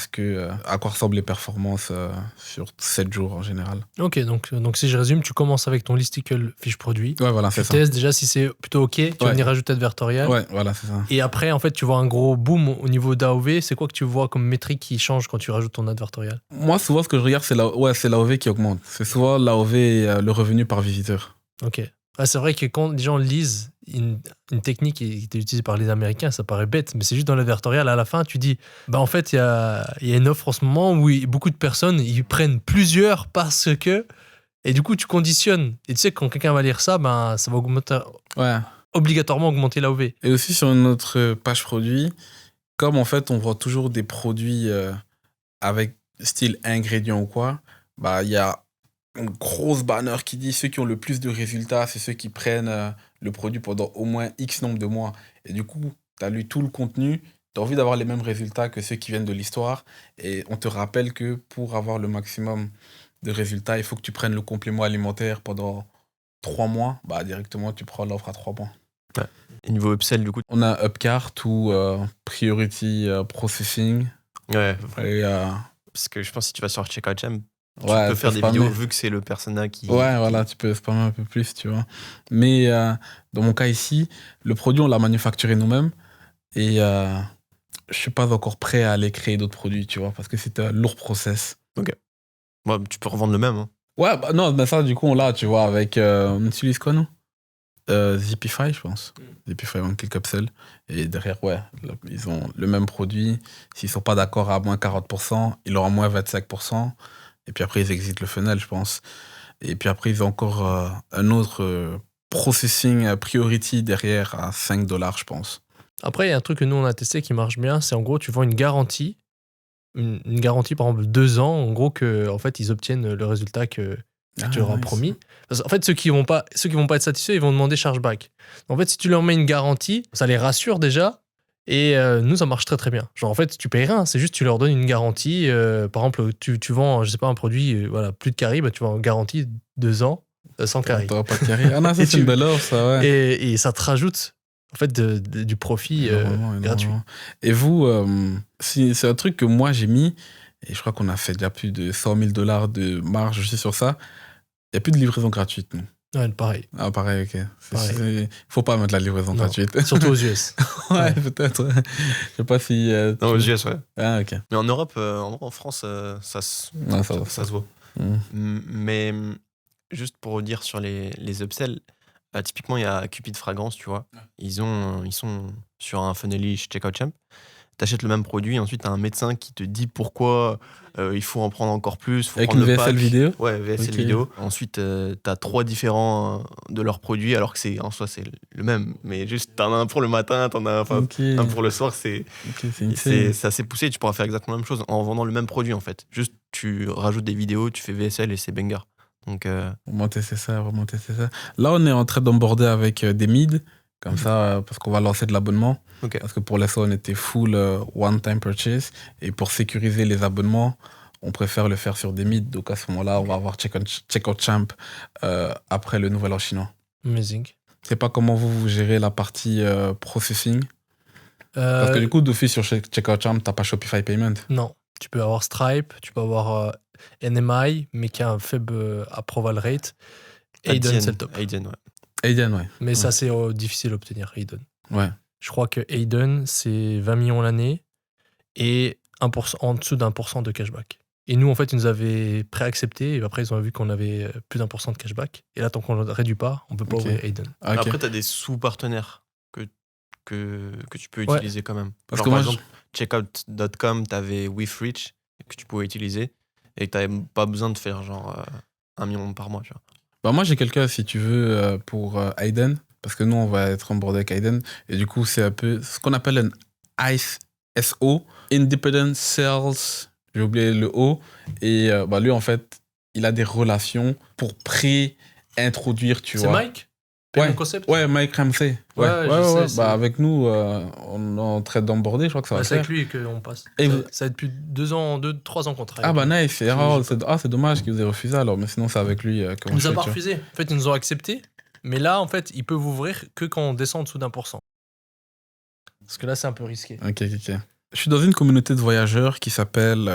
S1: à quoi ressemblent les performances sur 7 jours en général.
S2: Ok, donc si je résume, tu commences avec ton listicle fiche produit.
S1: Ouais, voilà,
S2: Tu
S1: c'est ça.
S2: testes déjà si c'est plutôt ok, tu vas venir rajouter advertorial.
S1: Ouais, voilà, c'est ça.
S2: Et après, en fait, tu vois un gros boom au niveau d'AOV. C'est quoi que tu vois comme métrique qui change quand tu rajoutes ton advertorial?
S1: Moi, souvent, ce que je regarde, c'est l'AOV qui augmente. C'est souvent l'AOV et le revenu par visiteur.
S2: Ok. Ah, c'est vrai que quand les gens lisent une technique qui est utilisée par les Américains, ça paraît bête, mais c'est juste dans l'advertorial, à la fin, tu dis, bah en fait, il y a une offre en ce moment où beaucoup de personnes, ils prennent plusieurs parce que... Et du coup, tu conditionnes. Et tu sais, quand quelqu'un va lire ça, ben, ça va obligatoirement augmenter l'AOV.
S1: Et aussi sur notre page produit, comme en fait, on voit toujours des produits avec style ingrédients ou quoi, bah il y a une grosse banner qui dit ceux qui ont le plus de résultats, c'est ceux qui prennent le produit pendant au moins X nombre de mois. Et du coup, tu as lu tout le contenu, tu as envie d'avoir les mêmes résultats que ceux qui viennent de l'histoire. Et on te rappelle que pour avoir le maximum de résultats, il faut que tu prennes le complément alimentaire pendant 3 mois. Bah, directement, tu prends l'offre à 3 mois.
S3: Ouais. Et niveau upsell, du coup?
S1: On a Upcart ou Priority Processing.
S3: Ouais.
S1: Et,
S3: parce que je pense que si tu vas sur Checkout Champ, tu
S1: ouais,
S3: peux faire des vidéos vu que c'est le persona qui...
S1: Ouais, voilà, tu peux spammer un peu plus, tu vois. Mais dans mon cas ici, le produit, on l'a manufacturé nous-mêmes. Et je suis pas encore prêt à aller créer d'autres produits, tu vois, parce que c'est un lourd process.
S3: Ok. Ouais, tu peux revendre le même. Hein.
S1: Ouais, bah non, mais ça, du coup, on l'a, tu vois, avec... on utilise quoi, nous Zipify, je pense. Zipify One Click Upsell. Et derrière, ouais, ils ont le même produit. S'ils sont pas d'accord à moins 40%, ils auront moins 25%. Et puis après, ils exitent le funnel, je pense. Et puis après, ils ont encore un autre processing priority derrière à $5, je pense.
S2: Après, il y a un truc que nous, on a testé qui marche bien. C'est en gros, tu vends une garantie. Une garantie, par exemple, 2 ans. En gros, que, en fait, ils obtiennent le résultat que tu leur as promis. Parce en fait, ceux qui vont pas être satisfaits, ils vont demander chargeback. En fait, si tu leur mets une garantie, ça les rassure déjà. Et nous, ça marche très très bien. Genre, en fait, tu payes rien, c'est juste tu leur donnes une garantie. Par exemple, tu vends, je sais pas, un produit, voilà, plus de caries, bah, tu vends une garantie 2 ans sans caries.
S1: T'auras pas de caries. Ah non, ça, c'est une belle offre, ça, ouais.
S2: Et ça te rajoute, en fait, du profit gratuit.
S1: Et vous, c'est un truc que moi, j'ai mis, et je crois qu'on a fait déjà plus de $100 000 de marge aussi sur ça. Il n'y a plus de livraison gratuite, nous.
S2: Ouais, pareil.
S1: Ah, pareil, ok. Faut pas mettre la livraison gratuite.
S2: Surtout aux US.
S1: ouais, peut-être. Je sais pas si.
S3: Non, aux US, ouais.
S1: Ah, ok.
S3: Mais en Europe, en France, ça se voit. Mais juste pour dire sur les upsells, typiquement, il y a Cupid Fragrance, tu vois. Ils sont sur un funnelish Checkout Champ. t'achètes le même produit et ensuite t'as un médecin qui te dit pourquoi il faut en prendre encore plus, faut
S1: Avec
S3: prendre
S1: une
S3: le
S1: VSL
S3: pack.
S1: vidéo?
S3: Ouais, VSL
S1: Ok.
S3: vidéo. Ensuite, t'as 3 différents de leurs produits, alors que en soi, c'est le même. Mais juste, t'en as un pour le matin, t'en as
S1: Ok.
S3: un pour le soir. C'est
S1: insane.
S3: assez poussé. Tu pourras faire exactement la même chose en vendant le même produit, en fait. Juste, tu rajoutes des vidéos, tu fais VSL et c'est banger. Donc,
S1: Vraiment tester ça. Là, on est en train d'emborder avec des mids, comme ça, parce qu'on va lancer de l'abonnement.
S3: ok.
S1: Parce que pour l'instant, on était full one-time purchase. Et pour sécuriser les abonnements, on préfère le faire sur des mids. Donc à ce moment-là, on va avoir Checkout Champ après le nouvel an chinois.
S2: Amazing.
S1: Je sais pas comment vous gérez la partie processing. Parce que du coup, d'office sur Checkout Champ, t'as pas Shopify Payment.
S2: Non. Tu peux avoir Stripe, tu peux avoir NMI, mais qui a un faible approval rate. Aiden, c'est le top.
S3: Aiden, ouais.
S1: Aiden, ouais.
S2: Mais ça, c'est difficile à obtenir, Aiden.
S1: Ouais.
S2: Je crois que Aiden, c'est 20 millions l'année et en dessous d'1% de cashback. Et nous, en fait, ils nous avaient préaccepté. Et après, ils ont vu qu'on avait plus d'1% de cashback. Et là, tant qu'on ne réduit pas, on ne peut pas
S1: Ok.
S2: ouvrir Aiden.
S1: Ah, ok.
S3: Après, t'as des sous-partenaires que tu peux
S2: Ouais.
S3: utiliser quand même.
S1: Parce
S3: Genre,
S1: que
S3: par
S1: moi,
S3: exemple, checkout.com, t'avais WithReach que tu pouvais utiliser et que t'avais pas besoin de faire genre 1 million par mois, tu vois.
S1: Bah moi, j'ai quelqu'un, si tu veux, pour Aiden. Parce que nous, on va être embordé avec Aiden. Et du coup, c'est un peu ce qu'on appelle un ISO, Independent Sales. J'ai oublié le O. Et bah, lui, en fait, il a des relations pour pré-introduire, tu
S2: C'est
S1: vois.
S2: Mike Payment
S1: Ouais.
S2: Concept
S1: Ouais, Mike Ramsey.
S2: Ouais, je sais, c'est-
S1: Bah, avec nous, on est en train d'emborder, je crois que ça va
S2: Ouais,
S1: le
S2: c'est
S1: faire.
S2: avec lui qu'on passe.
S1: Et
S2: ça,
S1: vous-
S2: ça va être depuis 3 ans qu'on travaille.
S1: Ah bah
S2: avec lui.
S1: nice. C'est dommage qu'il vous ait refusé alors, mais sinon c'est avec lui
S2: Il
S1: qu'on
S2: nous a
S1: fait,
S2: pas
S1: tu vois.
S2: refusé. En fait, ils nous ont accepté. Mais là, en fait, ils peuvent ouvrir que quand on descend en dessous d'1%. Parce que là, c'est un peu risqué.
S1: Ok. Je suis dans une communauté de voyageurs qui s'appelle...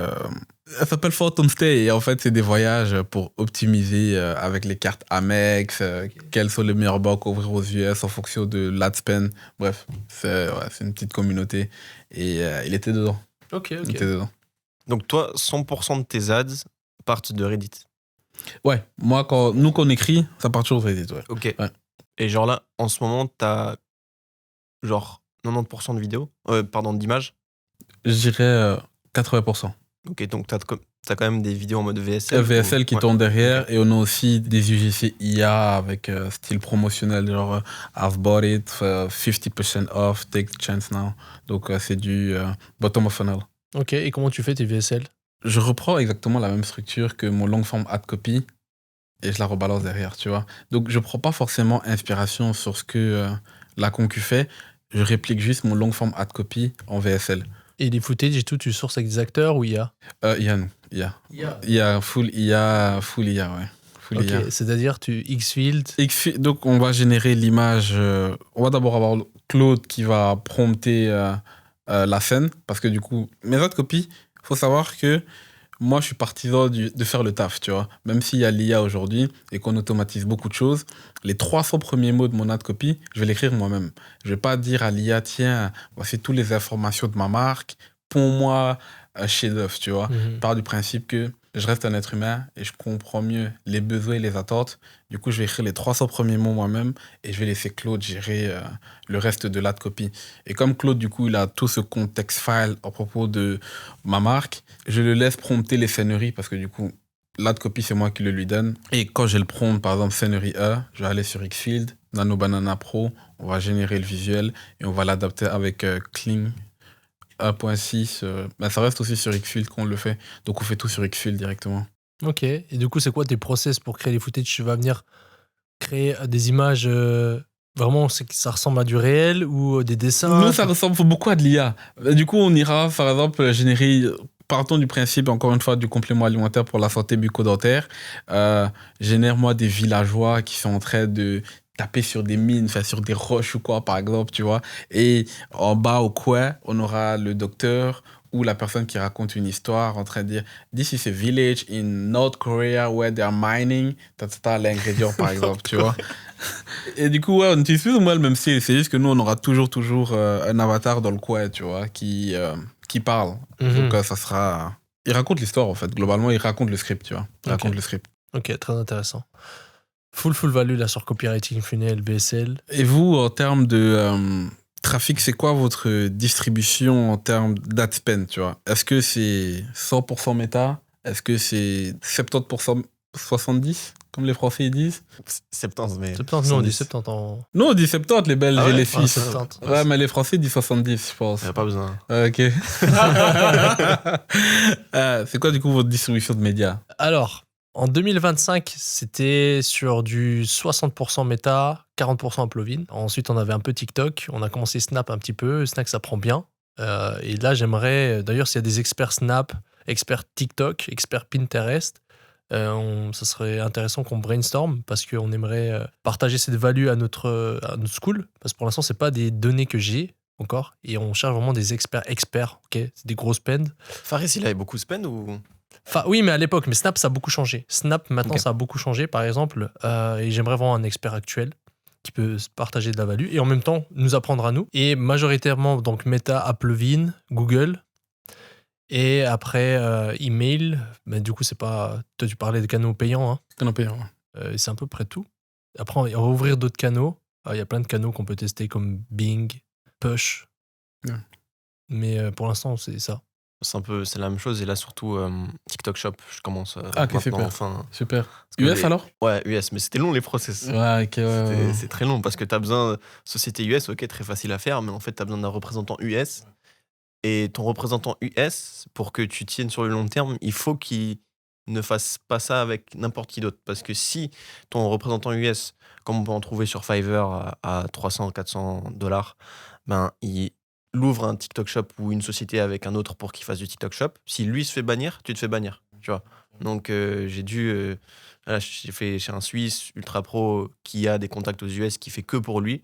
S1: elle s'appelle Fort Homestay et en fait c'est des voyages pour optimiser avec les cartes Amex, quelles sont les meilleures banques à ouvrir aux US en fonction de l'ad spend. Bref, c'est une petite communauté et il était dedans.
S2: Ok.
S1: Il était dedans.
S3: Donc toi, 100% de tes ads partent de Reddit.
S1: Ouais, moi quand on écrit, ça part toujours de Reddit, ouais.
S3: Ok.
S1: Ouais.
S3: Et genre là, en ce moment, t'as genre 90% de vidéos, d'images.
S1: Je dirais 80%.
S3: Ok, donc t'as quand même des vidéos en mode VSL.
S1: VSL qui
S3: Ouais.
S1: tourne derrière
S3: Ok.
S1: et on a aussi des UGC IA avec style promotionnel genre I've bought it, 50% off, take the chance now. Donc c'est du bottom of funnel.
S2: Ok, et comment tu fais tes VSL?
S1: Je reprends exactement la même structure que mon long form ad copy et je la rebalance derrière, tu vois. Donc je prends pas forcément inspiration sur ce que la concu fait, je réplique juste mon long form ad copy en VSL.
S2: Et les footage et tout, tu sources avec des acteurs ou IA?
S1: IA, full IA, ouais. Full
S2: Ok,
S1: IA.
S2: c'est-à-dire tu Xfield.
S1: Donc, on va générer l'image. On va d'abord avoir Claude qui va prompter la scène. Parce que du coup, mes autres copies, il faut savoir que moi, je suis partisan de faire le taf, tu vois. Même s'il y a l'IA aujourd'hui et qu'on automatise beaucoup de choses, les 300 premiers mots de mon ad copy, je vais l'écrire moi-même. Je vais pas dire à l'IA, tiens, voici toutes les informations de ma marque, ponds-moi un chef-d'œuvre, tu vois. Je pars du principe que je reste un être humain et je comprends mieux les besoins et les attentes. Du coup, je vais écrire les 300 premiers mots moi-même et je vais laisser Claude gérer le reste de l'ad copy. Et comme Claude, du coup, il a tout ce context file à propos de ma marque, je le laisse prompter les scéneries parce que du coup, l'ad copy, c'est moi qui le lui donne. Et quand j'ai le prompt, par exemple, scénerie E, je vais aller sur Xfield, Nano Banana Pro, on va générer le visuel et on va l'adapter avec Kling 1.6. Ben ça reste aussi sur Xfield qu'on le fait. Donc, on fait tout sur Xfield directement.
S2: Ok, et du coup, c'est quoi tes process pour créer les footage? Tu vas venir créer des images vraiment, ça ressemble à du réel ou des dessins?
S1: Nous, ça ressemble beaucoup à de l'IA. Du coup, on ira, par exemple, générer... Partons du principe, encore une fois, du complément alimentaire pour la santé bucco-dentaire. Génère-moi des villageois qui sont en train de taper sur des mines, enfin, sur des roches ou quoi, par exemple, tu vois. Et en bas, au coin, on aura le docteur ou la personne qui raconte une histoire en train de dire « This is a village in North Korea where they are mining. » T'as l'ingrédient, par exemple, tu vois. Et du coup, ouais, on utilise plus ou moins le même style. C'est juste que nous, on aura toujours un avatar dans le coin, tu vois, qui parle. Donc, ça sera... Il raconte l'histoire, en fait. Globalement, il raconte le script, tu vois. Il raconte le script.
S2: Ok, très intéressant. Full value là sur copywriting, funnel, VSL.
S1: Et vous, en termes de Trafic, c'est quoi votre distribution en termes d'ad spend, tu vois? Est-ce que c'est 100% méta? Est-ce que c'est 70% 70, comme les Français ils disent?
S3: 70, mais.
S2: 70, nous on dit 70 en.
S1: Non, on dit 70, les Belges
S3: Ah
S1: et
S3: ouais?
S1: les
S2: Ah,
S1: filles.
S2: 70.
S1: Ouais, mais les Français disent 70, je pense.
S3: Il n'y a pas besoin.
S1: Ok. C'est quoi, du coup, votre distribution de médias?
S2: Alors, en 2025, c'était sur du 60% méta, 40% uploading. Ensuite, on avait un peu TikTok. On a commencé Snap un petit peu. Snap, ça prend bien. Et là, j'aimerais. D'ailleurs, s'il y a des experts Snap, experts TikTok, experts Pinterest, ça serait intéressant qu'on brainstorm parce qu'on aimerait partager cette value à notre school. Parce que pour l'instant, c'est pas des données que j'ai encore. Et on cherche vraiment des experts. Ok, c'est des gros spends.
S3: Faris, il avait beaucoup spend ou.
S2: Enfin, oui, mais à l'époque, mais Snap, ça a beaucoup changé. Snap, maintenant,
S3: Ok.
S2: ça a beaucoup changé, par exemple. Et j'aimerais vraiment un expert actuel qui peut se partager de la value et en même temps nous apprendre à nous. Et majoritairement, donc Meta, Applevin, Google. Et après, email. Mais du coup, c'est pas. Toi, tu parlais de canaux payants. Hein.
S1: Canaux payants, ouais.
S2: C'est à peu près tout. Après, on va ouvrir d'autres canaux. Il y a plein de canaux qu'on peut tester comme Bing, Push.
S1: Ouais.
S2: Mais pour l'instant, c'est ça.
S3: C'est la même chose. Et là, surtout, TikTok Shop, je commence
S1: Ah, ok,
S3: maintenant,
S1: super.
S3: enfin.
S1: Super.
S3: Parce que
S1: US alors?
S3: Ouais, US, mais c'était long les process.
S1: Ouais, ok, ouais.
S3: C'est très long parce que tu as besoin. Société US, ok, très facile à faire, mais en fait, tu as besoin d'un représentant US. Et ton représentant US, pour que tu tiennes sur le long terme, il faut qu'il ne fasse pas ça avec n'importe qui d'autre. Parce que si ton représentant US, comme on peut en trouver sur Fiverr à 300, 400 $, ben, il ouvre un TikTok Shop ou une société avec un autre pour qu'il fasse du TikTok Shop. Si lui se fait bannir, tu te fais bannir. Tu vois. Donc, j'ai dû. Là, j'ai fait chez un Suisse ultra pro qui a des contacts aux US, qui fait que pour lui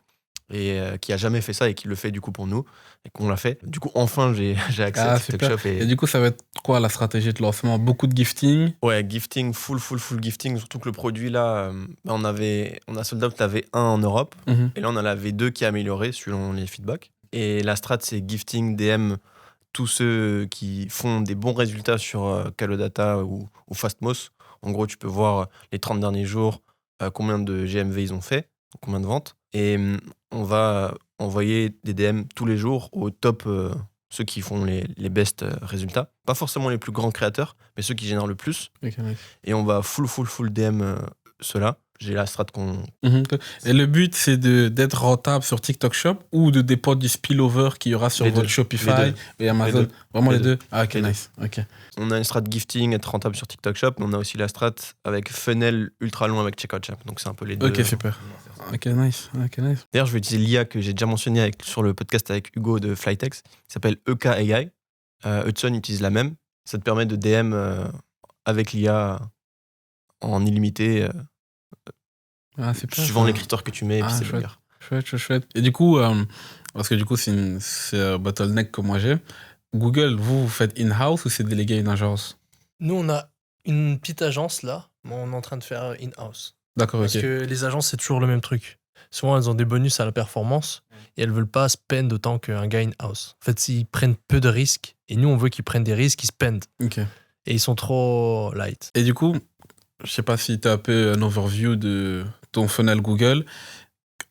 S3: et qui a jamais fait ça et qui le fait du coup pour nous et qu'on l'a fait. Du coup, enfin, j'ai accès à TikTok
S1: super.
S3: Shop.
S1: Et du coup, ça va être quoi la stratégie de lancement? Beaucoup de gifting?
S3: Ouais, gifting, full gifting. Surtout que le produit là, on a sold out, l'avait un en Europe
S1: Mhm.
S3: et là, on en avait deux qui amélioraient selon les feedbacks. Et la strat, c'est gifting, DM, tous ceux qui font des bons résultats sur Calodata ou Fastmost. En gros, tu peux voir les 30 derniers jours, combien de GMV ils ont fait, combien de ventes. Et on va envoyer des DM tous les jours au top, ceux qui font les best résultats. Pas forcément les plus grands créateurs, mais ceux qui génèrent le plus.
S1: Ok, nice.
S3: Et on va full DM ceux-là. J'ai la strat qu'on...
S1: Mhm. Et le but, c'est d'être rentable sur TikTok Shop ou de dépendre du spillover qu'il y aura sur
S3: Les
S1: votre
S3: deux.
S1: Shopify
S3: Les deux.
S1: et Amazon?
S3: Les deux.
S1: Vraiment les
S3: Les
S1: deux? Ah, ok,
S3: Les deux.
S1: nice. Ok.
S3: On a une strat gifting, être rentable sur TikTok Shop, mais on a aussi la strat avec funnel ultra long avec Checkout Shop. Donc c'est un peu les deux.
S1: Ok, super. Ok, nice. Ok, nice.
S3: D'ailleurs, je vais utiliser l'IA que j'ai déjà mentionné sur le podcast avec Hugo de Flytex, qui s'appelle EK AI. Hudson utilise la même. Ça te permet de DM avec l'IA en illimité,
S1: Ah, super.
S3: suivant les critères que tu mets. Et puis
S1: Ah,
S3: c'est
S1: chouette.
S3: meilleur.
S1: Chouette. Et du coup, parce que du coup, c'est un bottleneck que moi j'ai. Google, vous faites in-house ou c'est délégué à une agence?
S2: Nous, on a une petite agence là, mais on est en train de faire in-house.
S1: D'accord,
S2: Parce
S1: ok.
S2: que les agences, c'est toujours le même truc. Souvent, elles ont des bonus à la performance et elles veulent pas spend autant qu'un gars in-house. En fait, s'ils prennent peu de risques, et nous, on veut qu'ils prennent des risques, ils spendent.
S1: Ok.
S2: Et ils sont trop light.
S1: Et du coup, je sais pas si tu as un peu un overview de ton funnel Google.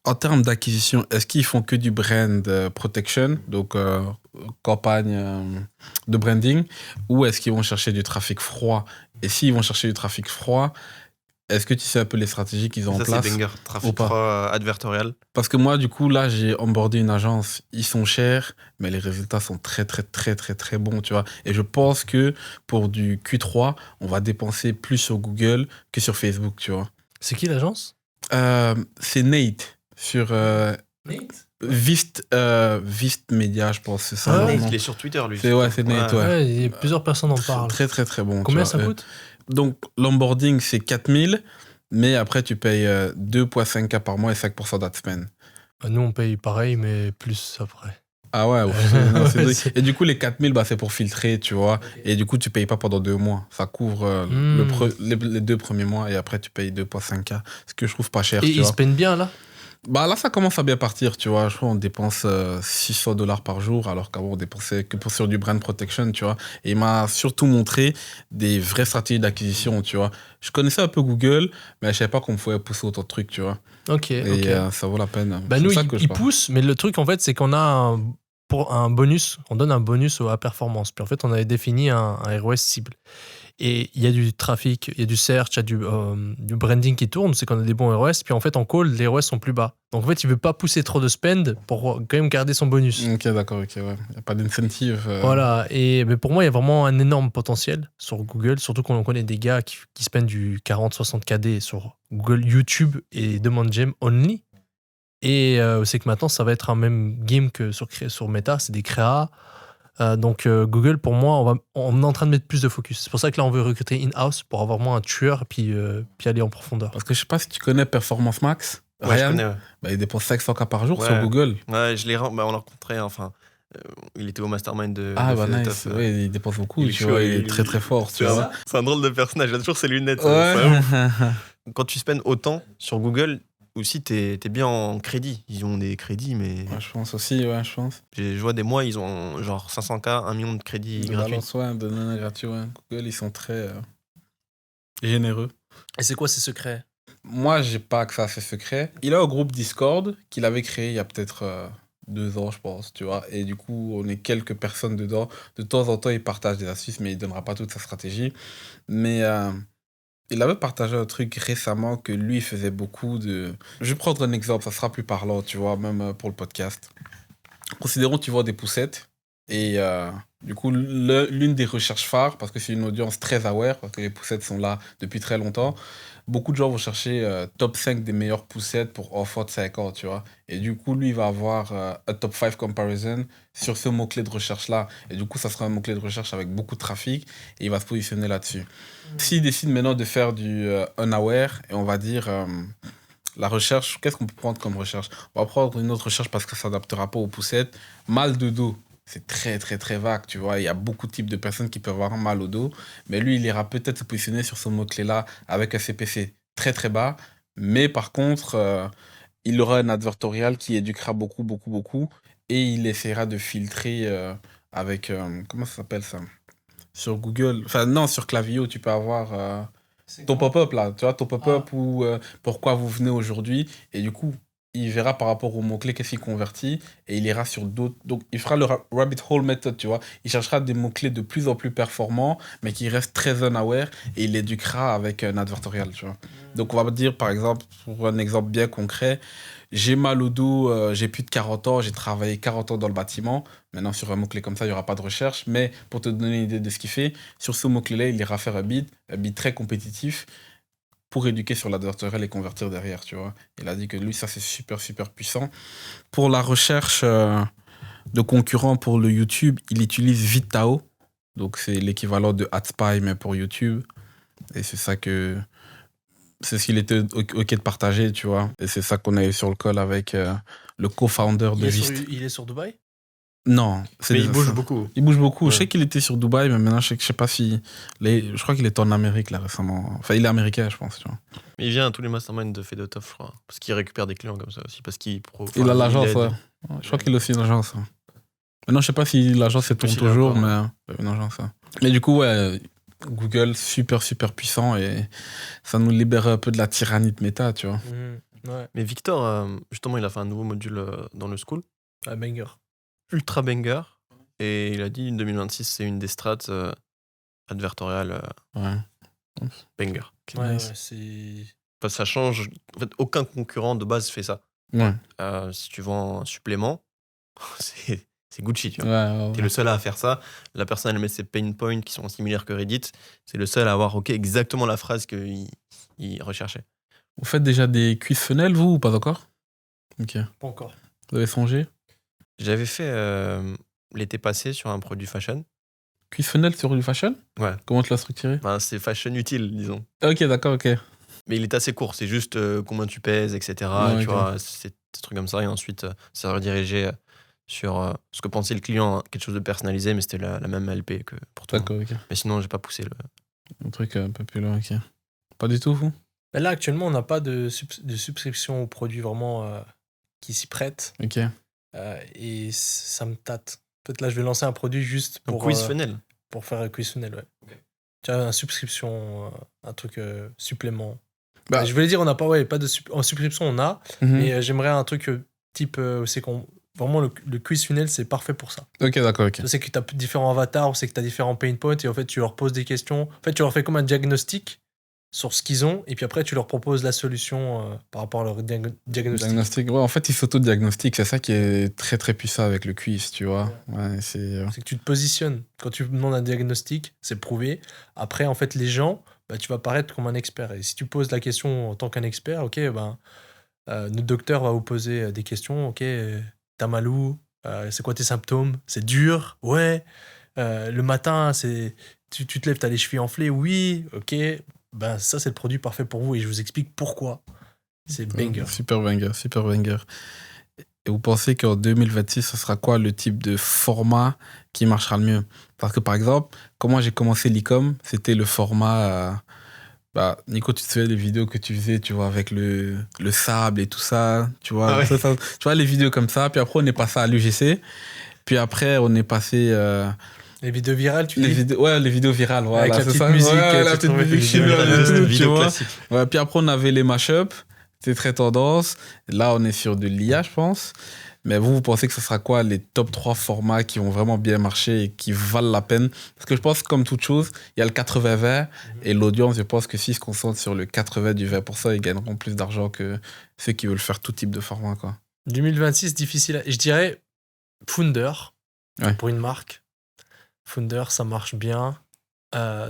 S1: En termes d'acquisition, est-ce qu'ils font que du brand protection, donc campagne de branding, ou est-ce qu'ils vont chercher du trafic froid? Et s'ils vont chercher du trafic froid, est-ce que tu sais un peu les stratégies qu'ils ont en
S3: Ça,
S1: place?
S3: c'est banger.
S1: ou
S3: Trafic
S1: pas?
S3: froid, advertorial.
S1: Parce que moi, du coup, là, j'ai onboardé une agence. Ils sont chers, mais les résultats sont très bons, tu vois. Et je pense que pour du Q3, on va dépenser plus sur Google que sur Facebook, tu vois.
S2: C'est qui l'agence?
S1: C'est Nate sur Vist Media, je pense, c'est ça.
S2: Ah
S1: le
S2: ouais,
S1: nom.
S3: Il est sur Twitter, lui.
S1: C'est Nate, ouais.
S2: Il y a plusieurs personnes en parlent.
S1: Très bon.
S2: Combien
S1: tu
S2: ça
S1: vois.
S2: coûte?
S1: Donc, l'onboarding, c'est 4000, mais après, tu payes 2,5K par mois et 5% d'ad spend.
S2: Nous, on paye pareil, mais plus après.
S1: Ah ouais, non, c'est dingue. Et du coup, les 4000, bah, c'est pour filtrer, tu vois. Et du coup, tu payes pas pendant 2 mois. Ça couvre les 2 premiers mois et après, tu payes 2,5K. Ce que je trouve pas cher,
S2: Et
S1: tu
S2: ils
S1: vois.
S2: spendent bien, là?
S1: Bah là, ça commence à bien partir, tu vois. Je crois qu'on dépense $600 par jour, alors qu'avant, on dépensait que sur du brand protection, tu vois. Et il m'a surtout montré des vraies stratégies d'acquisition, tu vois. Je connaissais un peu Google, mais je savais pas qu'on pouvait pousser autant de trucs, tu vois.
S2: Ok,
S1: Et
S2: ok.
S1: ça vaut la peine.
S2: Bah
S1: C'est
S2: nous,
S1: pour ça
S2: ils
S1: que je
S2: ils
S1: pars.
S2: poussent, mais le truc, en fait, c'est qu'on a pour un bonus, on donne un bonus à performance. Puis en fait, on avait défini un ROS cible. Et il y a du trafic, il y a du search, il y a du branding qui tourne, c'est qu'on a des bons ROS. Puis en fait, en call, les ROS sont plus bas. Donc en fait, il veut pas pousser trop de spend pour quand même garder son bonus.
S1: Ok, d'accord, ok, ouais. Il n'y a pas d'incentive.
S2: Voilà. Et mais pour moi, il y a vraiment un énorme potentiel sur Google, surtout quand on connaît des gars qui spendent du 40-60 KD sur Google, YouTube et Demande Gem only. Et c'est que maintenant, ça va être un même game que sur Meta, c'est des créas. Donc Google, pour moi, on est en train de mettre plus de focus. C'est pour ça que là, on veut recruter in-house pour avoir moins un tueur puis aller en profondeur.
S1: Parce que je sais pas si tu connais Performance Max.
S3: Ouais, je
S1: Ryan,
S3: connais. Ouais,
S1: bah, il dépense 500K par jour sur
S3: Ouais.
S1: Google.
S3: Ouais, on l'a rencontré. Enfin, il était au mastermind de
S1: Ah, bah
S3: Fedotoff,
S1: nice. Ouais, il dépense beaucoup,
S3: il est
S1: tu
S3: chaud,
S1: vois. Il est très très fort, tu vois.
S3: C'est un drôle de personnage. Il a toujours ses lunettes.
S1: Ouais.
S3: c'est ouf. Quand tu spends autant sur Google, aussi, t'es bien en crédit. Ils ont des crédits, mais
S1: Ouais, je pense aussi, ouais, je pense.
S3: je vois des mois, ils ont genre 500K, 1 million de crédits
S1: De
S3: gratuits.
S1: balance, ouais, de nana gratuit, ouais. Google, ils sont très généreux.
S2: Et c'est quoi ces secrets?
S1: Moi, j'ai pas accès à ces secrets. Il a un groupe Discord qu'il avait créé il y a peut-être 2 ans, je pense, tu vois. Et du coup, on est quelques personnes dedans. De temps en temps, il partage des astuces, mais il donnera pas toute sa stratégie. Mais il avait partagé un truc récemment que lui, il faisait beaucoup de... Je vais prendre un exemple, ça sera plus parlant, tu vois, même pour le podcast. Considérons, tu vois, des poussettes. Et du coup, l'une des recherches phares, parce que c'est une audience très aware, parce que les poussettes sont là depuis très longtemps, beaucoup de gens vont chercher top 5 des meilleures poussettes pour offre de 5 ans, tu vois. Et du coup, lui, il va avoir un top 5 comparison sur ce mot-clé de recherche-là. Et du coup, ça sera un mot-clé de recherche avec beaucoup de trafic et il va se positionner là-dessus. S'il décide maintenant de faire du unaware, et on va dire la recherche, qu'est-ce qu'on peut prendre comme recherche? On va prendre une autre recherche parce que ça s'adaptera pas aux poussettes. Mal de dos. C'est très, très, très vague, tu vois. Il y a beaucoup de types de personnes qui peuvent avoir un mal au dos. Mais lui, il ira peut-être se positionner sur ce mot-clé-là avec un CPC très, très bas. Mais par contre, il aura un advertorial qui éduquera beaucoup, beaucoup, beaucoup. Et il essaiera de filtrer avec... comment ça s'appelle ça? Sur Google. Enfin, non, sur Clavio, tu peux avoir ton pop-up là. Tu vois, ton pop-up ou pourquoi vous venez aujourd'hui. Et du coup, il verra par rapport au mot-clé qu'est-ce qu'il convertit et il ira sur d'autres. Donc, il fera le rabbit hole method, tu vois. Il cherchera des mots-clés de plus en plus performants, mais qui restent très unaware et il l'éduquera avec un advertorial, tu vois. Donc, on va dire, par exemple, pour un exemple bien concret, j'ai mal au dos, j'ai plus de 40 ans, j'ai travaillé 40 ans dans le bâtiment. Maintenant, sur un mot-clé comme ça, il n'y aura pas de recherche. Mais pour te donner une idée de ce qu'il fait, sur ce mot-clé-là, il ira faire un bid très compétitif pour éduquer sur l'advertorial et convertir derrière, tu vois. Il a dit que lui, ça, c'est super, super puissant. Pour la recherche de concurrents pour le YouTube, il utilise Vitao. Donc, c'est l'équivalent de AdSpy, mais pour YouTube. Et c'est ça que... C'est ce qu'il était OK de partager, tu vois. Et c'est ça qu'on a eu sur le call avec le co-founder de Vist.
S2: Il est sur Dubaï?
S1: Non.
S3: Mais il bouge beaucoup.
S1: Il bouge beaucoup.
S3: Ouais.
S1: Je sais qu'il était sur Dubaï, mais maintenant, je sais pas si... Je crois qu'il est en Amérique, là, récemment. Enfin, il est américain, je pense, tu vois.
S3: Mais il vient à tous les masterminds de Fedotoff, je crois. Parce qu'il récupère des clients comme ça aussi. Parce qu'il
S1: Il a l'agence,
S3: aide.
S1: ouais. Je crois qu'il a aussi une agence. Ouais. Maintenant, je sais pas si l'agence se tourne
S3: Plus, il a
S1: toujours,
S3: encore,
S1: mais il a une agence, ouais. Mais du coup, ouais, Google, super, super puissant et ça nous libère un peu de la tyrannie de méta, tu vois.
S2: Ouais.
S3: Mais Victor, justement, il a fait un nouveau module dans le school.
S2: Banger.
S3: Ultra banger. Et il a dit 2026, c'est une des strats advertoriales
S1: Ouais.
S3: banger.
S2: Ouais,
S1: Nice.
S2: ouais, c'est.
S3: Parce que ça change. En fait, aucun concurrent de base fait ça.
S1: Ouais.
S3: Si tu vends un supplément, c'est Gucci, tu vois.
S1: Ouais,
S3: T'es le seul à faire ça. La personne, elle met ses pain points qui sont similaires que Reddit. C'est le seul à avoir exactement la phrase qu'il recherchait.
S1: Vous faites déjà des quiz funnels, vous, ou pas encore? Ok.
S2: Pas encore.
S1: Vous avez songé?
S3: J'avais fait l'été passé sur un produit fashion.
S1: Quiz funnel sur du fashion?
S3: Ouais.
S1: Comment tu l'as structuré?
S3: Ben, c'est fashion utile, disons.
S1: Ok, d'accord, ok.
S3: Mais il est assez court. C'est juste combien tu pèses, etc.
S1: Ouais,
S3: tu
S1: ok.
S3: vois, c'est des trucs comme ça. Et ensuite, ça redirigé sur ce que pensait le client, quelque chose de personnalisé, mais c'était la même LP que pour toi.
S1: D'accord, ok.
S3: Mais sinon, j'ai pas poussé le.
S1: Un truc un peu plus loin, ok. Pas du tout, vous?
S2: Mais là, actuellement, on n'a pas de subscription aux produits vraiment qui s'y prêtent.
S1: Ok.
S2: Et ça me tâte. Peut-être là, je vais lancer un produit juste
S3: Donc,
S2: pour,
S3: quiz funnel.
S2: pour faire un quiz funnel. Ouais. Tu as une subscription, un truc supplément.
S1: Bah.
S2: Je voulais dire, on n'a pas, pas de en subscription, on a, mais j'aimerais un truc type, c'est qu'on vraiment le quiz funnel, c'est parfait pour ça.
S1: Ok, d'accord, ok.
S2: C'est que tu as différents avatars, c'est que tu as différents pain points, et en fait, tu leur poses des questions. En fait, tu leur fais comme un diagnostic sur ce qu'ils ont, et puis après, tu leur proposes la solution par rapport à leur diagnostic.
S1: Ouais, en fait, ils s'auto-diagnostiquent. C'est ça qui est très, très puissant avec le quiz, tu vois. Ouais, c'est
S2: que tu te positionnes. Quand tu demandes un diagnostic, c'est prouvé. Après, en fait, les gens, tu vas paraître comme un expert. Et si tu poses la question en tant qu'un expert, ok, notre docteur va vous poser des questions. Ok, t'as mal où? C'est quoi tes symptômes? C'est dur? Ouais. Le matin, tu te lèves, t'as les chevilles enflées? Oui. Ok. Ça, c'est le produit parfait pour vous et je vous explique pourquoi. C'est banger.
S1: Super banger, super banger. Et vous pensez qu'en 2026, ce sera quoi le type de format qui marchera le mieux? Parce que par exemple, comment j'ai commencé l'e-com, c'était le format... Nico, tu te souviens des vidéos que tu faisais, tu vois, avec le sable et tout ça, tu vois,
S3: Ah ouais.
S1: tu vois, les vidéos comme ça. Puis après, on est passé à l'UGC. Puis après, on est passé...
S2: Les vidéos virales, tu dis?
S1: les vidéos virales, voilà.
S2: Avec la petite
S1: ça.
S2: musique.
S1: Ouais, la petite musique chinoise, tu vois.
S3: classique.
S1: Ouais, puis après, on avait les mashups. C'était très tendance. Là, on est sur de l'IA, je pense. Mais vous pensez que ce sera quoi les top 3 formats qui vont vraiment bien marcher et qui valent la peine? Parce que je pense que comme toute chose, il y a le 80-20 et l'audience, je pense que s'ils se concentrent sur le 80 du 20%, ils gagneront plus d'argent que ceux qui veulent faire tout type de format, quoi.
S2: 2026, difficile. Je dirais Founder
S1: Ouais.
S2: pour une marque. Founder, ça marche bien.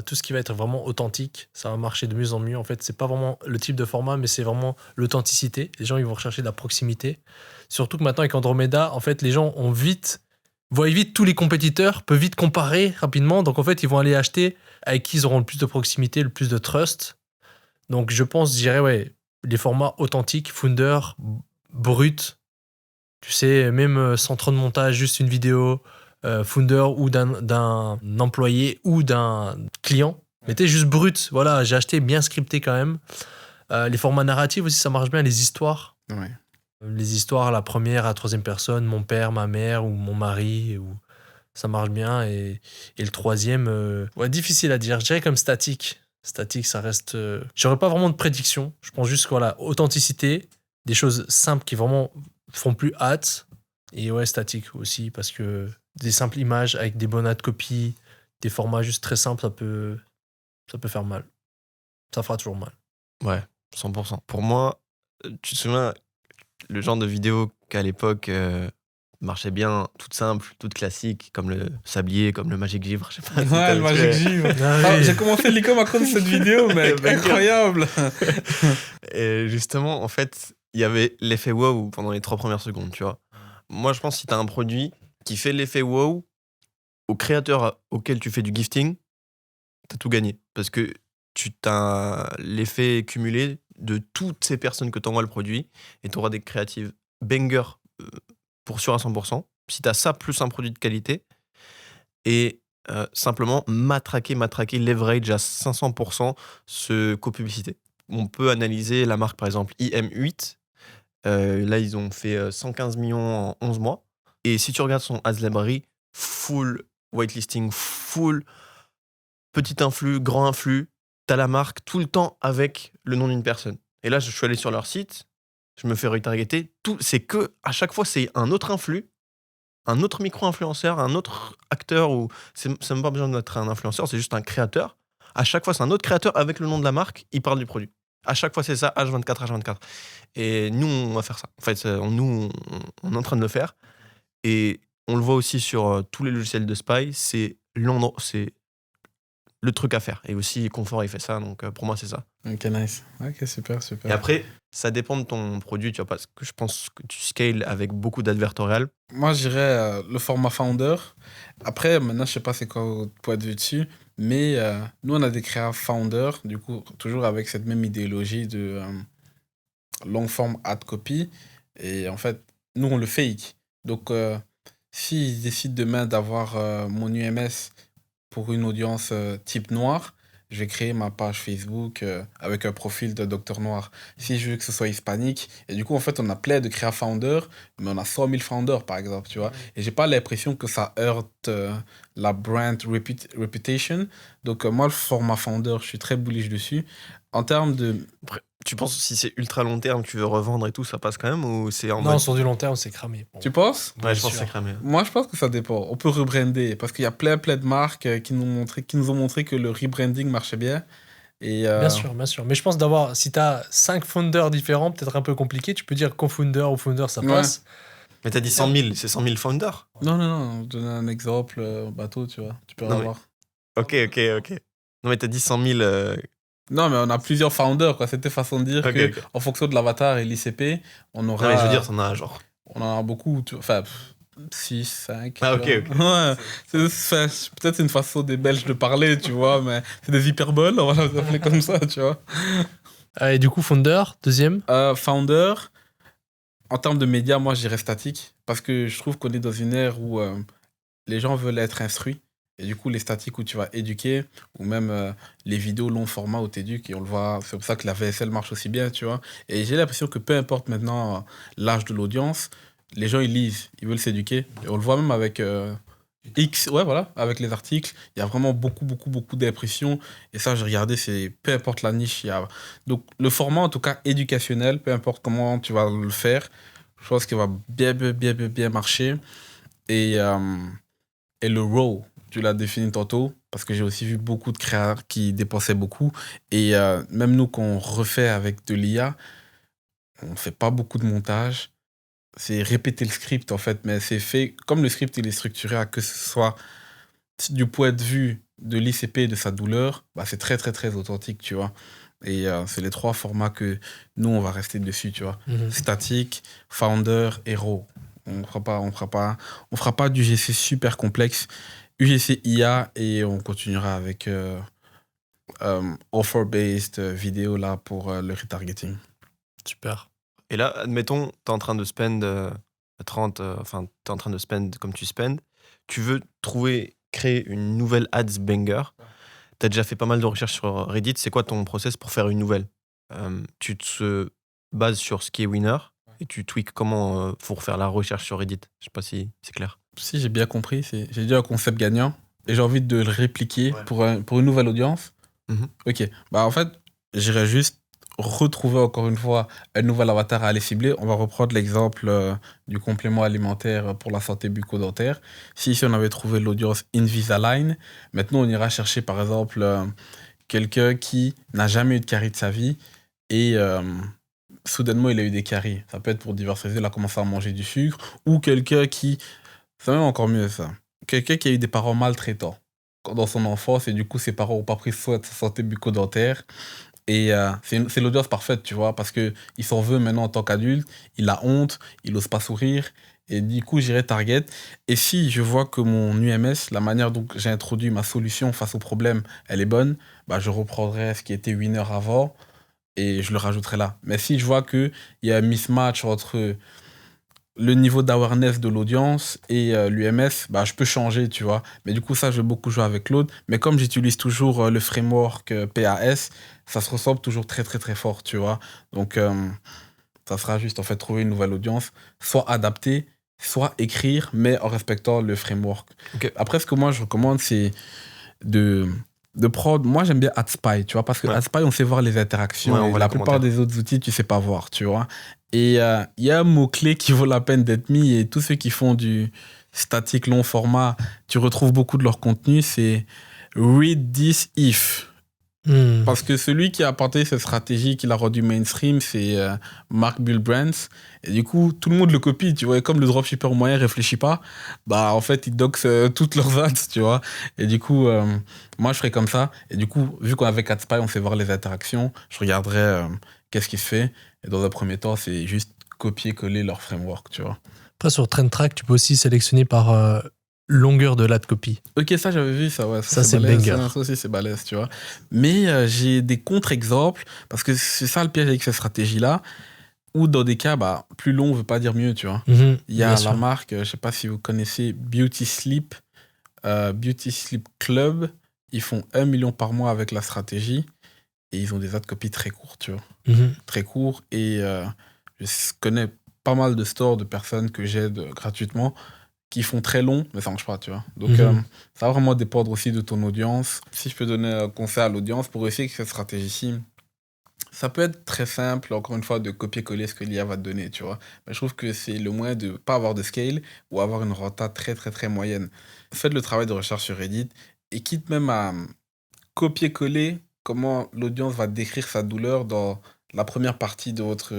S2: Tout ce qui va être vraiment authentique, ça va marcher de mieux en mieux. En fait, c'est pas vraiment le type de format, mais c'est vraiment l'authenticité. Les gens, ils vont rechercher de la proximité. Surtout que maintenant, avec Andromeda, en fait, les gens voient vite tous les compétiteurs, peuvent vite comparer rapidement. Donc, en fait, ils vont aller acheter avec qui ils auront le plus de proximité, le plus de trust. Donc, je dirais, les formats authentiques, Founder, brut. Tu sais, même sans trop de montage, juste une vidéo, Founder ou d'un employé ou d'un client. Mais t'es juste brut. Voilà, j'ai acheté bien scripté quand même. Les formats narratifs aussi, ça marche bien. Les histoires.
S1: Ouais.
S2: Les histoires à la première, à la troisième personne, mon père, ma mère ou mon mari. Ça marche bien. Et le troisième, difficile à dire. Je dirais comme statique. Statique, ça reste... J'aurais pas vraiment de prédiction. Je pense juste que authenticité, des choses simples qui vraiment font plus hâte. Et statique aussi, parce que des simples images avec des bonnes ad copies, des formats juste très simples, ça peut faire mal. Ça fera toujours mal.
S3: Ouais, 100%. Pour moi, tu te souviens, le genre de vidéo qu'à l'époque marchait bien, toute simple, toute classique, comme le sablier, comme le Magic Givre, je sais pas.
S1: Ouais, le Magic Givre. J'ai commencé l'e-com à cause de cette vidéo, mec. Incroyable.
S3: Et justement, en fait, il y avait l'effet wow pendant les 3 premières secondes, tu vois. Moi, je pense que si tu as un produit qui fait l'effet wow au créateur auquel tu fais du gifting, tu as tout gagné. Parce que tu as l'effet cumulé de toutes ces personnes que t'envoies le produit et tu auras des créatives banger pour sûr à 100%. Si tu as ça plus un produit de qualité et simplement matraquer, leverage à 500% ce co-publicité. On peut analyser la marque, par exemple, IM8. Là, ils ont fait 115 millions en 11 mois. Et si tu regardes son ads library, full whitelisting, full petit influx, grand influx, t'as la marque tout le temps avec le nom d'une personne. Et là, je suis allé sur leur site, je me fais retargeter. C'est que, à chaque fois, c'est un autre influx, un autre micro-influenceur, un autre acteur, ou c'est même pas besoin d'être un influenceur, c'est juste un créateur. À chaque fois, c'est un autre créateur avec le nom de la marque, il parle du produit. À chaque fois, c'est ça, H24. Et nous, on va faire ça. En fait, on est en train de le faire. Et on le voit aussi sur tous les logiciels de spy, c'est le truc à faire. Et aussi, Confort, il fait ça. Donc, pour moi, c'est ça.
S1: Ok, nice. Ok, super.
S3: Et après, ça dépend de ton produit, tu vois, parce que je pense que tu scales avec beaucoup d'advertorial.
S1: Moi, je dirais le format Founder. Après, maintenant, je sais pas c'est quoi votre point de vue dessus, mais nous, on a des créas Founder, du coup, toujours avec cette même idéologie de long form ad copy. Et en fait, nous, on le fake. Donc, s'ils décident demain d'avoir mon UMS pour une audience type noir, je vais créer ma page Facebook avec un profil de docteur noir. Si je veux que ce soit hispanique, et du coup, en fait, on a plein de créa founders, mais on a 100 000 founders, par exemple, tu vois. Et j'ai pas l'impression que ça heurte la brand reputation. Donc, moi, le format founder, je suis très bullish dessus. En termes de...
S3: Tu penses si c'est ultra long terme, tu veux revendre et tout, ça passe quand même ou c'est en
S2: Non,
S3: mode...
S2: sur du long terme, c'est cramé. Bon,
S1: Tu penses?
S3: Ouais,
S2: bien
S3: je pense que
S2: sûr.
S3: c'est cramé.
S1: Moi, je pense que ça dépend. On peut rebrander parce qu'il y a plein de marques qui nous ont montré que le rebranding marchait bien. Et
S2: Bien sûr, bien sûr. Mais je pense si tu as 5 founders différents, peut-être un peu compliqué, tu peux dire co-founder ou founder, ça
S1: Ouais.
S2: passe.
S3: Mais t'as dit 100 000, c'est 100 000 founders?
S1: Non, je donne un exemple bateau, tu vois. Tu peux
S3: Non, mais-
S1: avoir.
S3: Ok. Non, mais t'as dit 100 000...
S1: Non, mais on a plusieurs founders, quoi. C'était façon de dire
S3: Ok,
S1: que
S3: ok.
S1: en fonction de l'avatar et l'ICP, on aura.
S3: Non, mais je veux dire, t'en as genre...
S1: On en a beaucoup, tu vois. Enfin, 6, 5.
S3: Ah,
S1: tu
S3: ok,
S1: vois. Ouais. Peut-être c'est une façon des Belges de parler, tu vois, mais c'est des hyperboles, on va les appeler comme ça, tu vois.
S2: Et du coup, founder, deuxième.
S1: Founder, en termes de médias, moi, je dirais statique. Parce que je trouve qu'on est dans une ère où les gens veulent être instruits. Et du coup, les statiques où tu vas éduquer, ou même les vidéos long format où tu éduques, et on le voit, c'est pour ça que la VSL marche aussi bien, tu vois. Et j'ai l'impression que peu importe maintenant l'âge de l'audience, les gens, ils lisent, ils veulent s'éduquer. Et on le voit même avec X, ouais, voilà, avec les articles. Il y a vraiment beaucoup d'impressions. Et ça, j'ai regardé, c'est peu importe la niche. Donc, le format, en tout cas, éducationnel, peu importe comment tu vas le faire, je pense qu'il va bien marcher. Et le RAW, tu l'as défini tantôt, parce que j'ai aussi vu beaucoup de créateurs qui dépensaient beaucoup. Et même nous, qu'on refait avec de l'IA, on fait pas beaucoup de montage. C'est répéter le script, en fait, mais c'est fait comme le script, il est structuré à que ce soit du point de vue de l'ICP et de sa douleur, bah, c'est très authentique, tu vois. Et c'est les 3 formats que nous, on va rester dessus, tu vois. Statique, Founder et RAW. On fera pas du GC super complexe. UGC IA et on continuera avec offer-based vidéo là pour le retargeting.
S2: Super.
S3: Et là, admettons, t'es en train de spend 30... t'es en train de spend comme tu spend. Tu veux créer une nouvelle ads banger. T'as déjà fait pas mal de recherches sur Reddit. C'est quoi ton process pour faire une nouvelle? Tu te bases sur ce qui est winner et tu tweaks comment pour faire la recherche sur Reddit. Je sais pas si c'est clair.
S1: Si j'ai bien compris, j'ai dit un concept gagnant et j'ai envie de le répliquer pour une nouvelle audience. Ok, bah en fait, j'irais juste retrouver encore une fois un nouvel avatar à aller cibler. On va reprendre l'exemple du complément alimentaire pour la santé bucco-dentaire. Si ici on avait trouvé l'audience Invisalign, maintenant on ira chercher par exemple quelqu'un qui n'a jamais eu de carie de sa vie et soudainement il a eu des caries. Ça peut être pour diverses raisons, il a commencé à manger du sucre, ou quelqu'un qui... C'est même encore mieux ça. Quelqu'un qui a eu des parents maltraitants dans son enfance et du coup ses parents n'ont pas pris soin de sa santé bucco-dentaire. Et c'est l'audience parfaite, tu vois, parce qu'il s'en veut maintenant en tant qu'adulte, il a honte, il n'ose pas sourire, et du coup, j'irai target. Et si je vois que mon UMS, la manière dont j'ai introduit ma solution face au problème, elle est bonne, bah, je reprendrai ce qui était winner avant, et je le rajouterai là. Mais si je vois qu'il y a un mismatch entre le niveau d'awareness de l'audience et l'UMS, bah, je peux changer, tu vois. Mais du coup, ça, je vais beaucoup jouer avec l'autre. Mais comme j'utilise toujours le framework PAS, ça se ressemble toujours très fort, tu vois. Donc, ça sera juste, en fait, trouver une nouvelle audience, soit adapter, soit écrire, mais en respectant le framework.
S3: Ok.
S1: Après, ce que moi, je recommande, c'est de prendre... Moi, j'aime bien AdSpy, tu vois, parce que AdSpy, on sait voir les interactions.
S3: Ouais, on
S1: et
S3: voit
S1: la
S3: les
S1: plupart
S3: commentaires.
S1: des autres outils, tu sais pas voir, tu vois. Et il y a un mot-clé qui vaut la peine d'être mis, et tous ceux qui font du statique long format, tu retrouves beaucoup de leur contenu, c'est read this if. Parce que celui qui a apporté cette stratégie, qui l'a rendu mainstream, c'est Mark Bullbrands. Et du coup, tout le monde le copie, tu vois. Et comme le dropshipper moyen réfléchit pas, bah en fait, il doxe toutes leurs ads, tu vois. Et du coup, moi, je ferais comme ça. Et du coup, vu qu'on avait 4 spies, on sait voir les interactions, je regarderais qu'est-ce qui se fait. Et dans un premier temps, c'est juste copier-coller leur framework, tu vois.
S2: Après, sur TrendTrack, tu peux aussi sélectionner par longueur de l'ad copy.
S1: Ok, ça j'avais vu ça, ouais.
S2: Ça, c'est
S1: balèze,
S2: banger.
S1: ça aussi c'est balèze, tu vois. Mais j'ai des contre-exemples, parce que c'est ça le piège avec cette stratégie-là, où dans des cas, bah, plus long veut pas dire mieux, tu vois. Il y a la marque, je sais pas si vous connaissez Beauty Sleep Club, ils font 1 million par mois avec la stratégie, et ils ont des ad copy très courts, tu vois. Très courts, et je connais pas mal de stores de personnes que j'aide gratuitement, qui font très long, mais ça marche pas, tu vois. Donc, ça va vraiment dépendre aussi de ton audience. Si je peux donner un conseil à l'audience, pour essayer que cette stratégie-ci, Ça peut être très simple, encore une fois, de copier-coller ce que l'IA va te donner, tu vois. Mais je trouve que c'est le moyen de pas avoir de scale ou avoir une renta très, très, très moyenne. Faites le travail de recherche sur Reddit et quitte même à copier-coller comment l'audience va décrire sa douleur dans la première partie de votre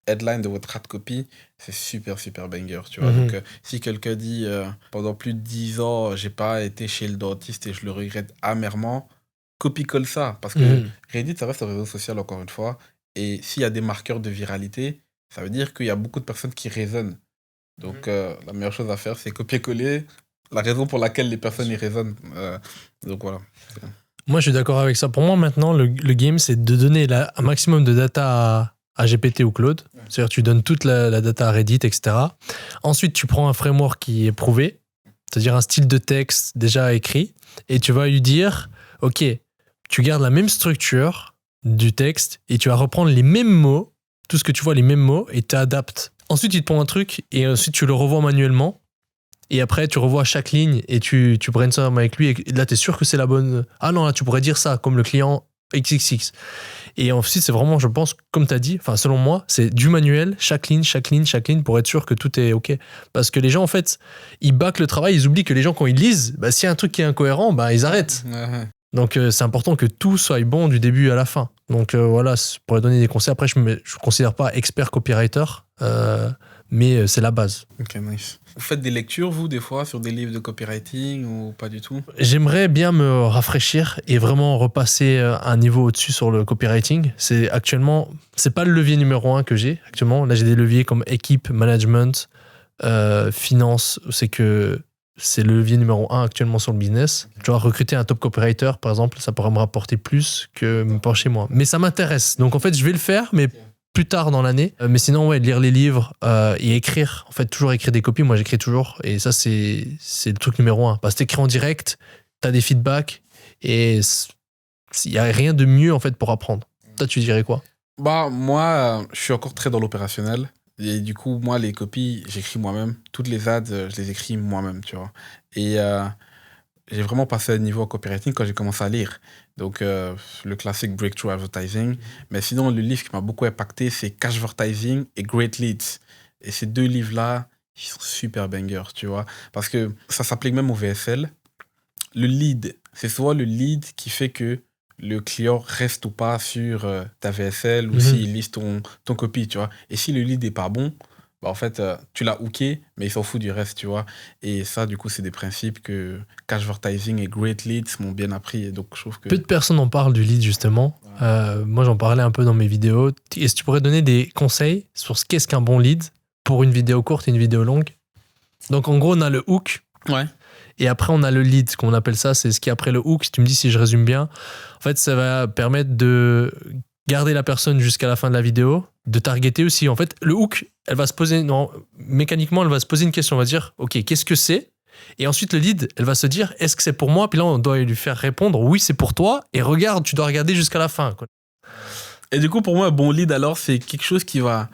S1: headline, de votre ad copy, c'est super, super banger, tu vois. Donc, si quelqu'un dit pendant plus de 10 ans, j'ai pas été chez le dentiste et je le regrette amèrement, copie-colle ça. Parce que Reddit, ça reste un réseau social, encore une fois. Et s'il y a des marqueurs de viralité, ça veut dire qu'il y a beaucoup de personnes qui raisonnent. Donc, la meilleure chose à faire, c'est copier-coller la raison pour laquelle les personnes y raisonnent. Donc, voilà.
S2: Moi, je suis d'accord avec ça. Pour moi, maintenant, le game, c'est de donner un maximum de data à GPT ou Claude. C'est-à-dire, tu donnes toute la data à Reddit, etc. Ensuite, tu prends un framework qui est prouvé, c'est-à-dire un style de texte déjà écrit, et tu vas lui dire, OK, tu gardes la même structure du texte et tu vas reprendre les mêmes mots, tout ce que tu vois, les mêmes mots, et tu adaptes. Ensuite, il te prend un truc et ensuite, tu le revois manuellement. Et après, tu revois chaque ligne et tu brainstorm avec lui. Et là, tu es sûr que c'est la bonne. Ah non, là, tu pourrais dire ça, comme le client XXX. Et ensuite, c'est vraiment, je pense, comme tu as dit, enfin, selon moi, c'est du manuel, chaque ligne, pour être sûr que tout est OK. Parce que les gens, en fait, ils bâclent le travail, ils oublient que les gens, quand ils lisent, bah, s'il y a un truc qui est incohérent, bah, ils arrêtent. Donc, c'est important que tout soit bon du début à la fin. Donc, voilà, pour donner des conseils. Après, je ne considère pas expert copywriter, mais c'est la base.
S1: Ok, nice. Vous faites des lectures, vous, des fois, sur des livres de copywriting ou pas du tout?
S2: J'aimerais bien me rafraîchir et vraiment repasser un niveau au-dessus sur le copywriting. C'est pas le levier numéro 1 que j'ai actuellement. Là, j'ai des leviers comme équipe, management, finance. C'est le levier numéro 1 actuellement sur le business. Tu vois, recruter un top copywriter, par exemple, ça pourrait me rapporter plus que me pencher moi. Mais ça m'intéresse. Donc, en fait, je vais le faire, mais plus tard dans l'année. Mais sinon, ouais, lire les livres et écrire. En fait, toujours écrire des copies. Moi, j'écris toujours. Et ça, c'est le truc numéro 1. Parce que t'écris en direct, t'as des feedbacks et il n'y a rien de mieux, en fait, pour apprendre. Toi, tu dirais quoi?
S1: Bah, moi, je suis encore très dans l'opérationnel. Et du coup, moi, les copies, j'écris moi-même. Toutes les ads, je les écris moi-même, tu vois. Et j'ai vraiment passé un niveau en copywriting quand j'ai commencé à lire. Donc, le classique Breakthrough Advertising. Mais sinon, le livre qui m'a beaucoup impacté, c'est Cashvertising et Great Leads. Et ces deux livres-là, ils sont super bangers, tu vois. Parce que ça s'applique même au VSL. Le lead, c'est souvent le lead qui fait que le client reste ou pas sur ta VSL ou s'il lise ton copy, tu vois. Et si le lead n'est pas bon, bah en fait, tu l'as hooké, mais il s'en fout du reste, tu vois. Et ça, du coup, c'est des principes que Cashvertising et Great Leads m'ont bien appris. Et donc, je trouve que...
S2: Peu de personnes en parlent du lead, justement. Moi, j'en parlais un peu dans mes vidéos. Est-ce que tu pourrais donner des conseils sur ce qu'est-un bon lead pour une vidéo courte et une vidéo longue? Donc, en gros, on a le hook.
S1: Ouais.
S2: Et après, on a le lead, qu'on appelle ça. C'est ce qui est après le hook. Si tu me dis si je résume bien, en fait, ça va permettre de garder la personne jusqu'à la fin de la vidéo, de targeter aussi. En fait, le hook, mécaniquement, elle va se poser une question. On va dire, OK, qu'est-ce que c'est? Et ensuite, le lead, elle va se dire, est-ce que c'est pour moi? Puis là, on doit lui faire répondre, oui, c'est pour toi. Et regarde, tu dois regarder jusqu'à la fin, quoi.
S1: Et du coup, pour moi, un bon lead, alors, c'est quelque chose qui va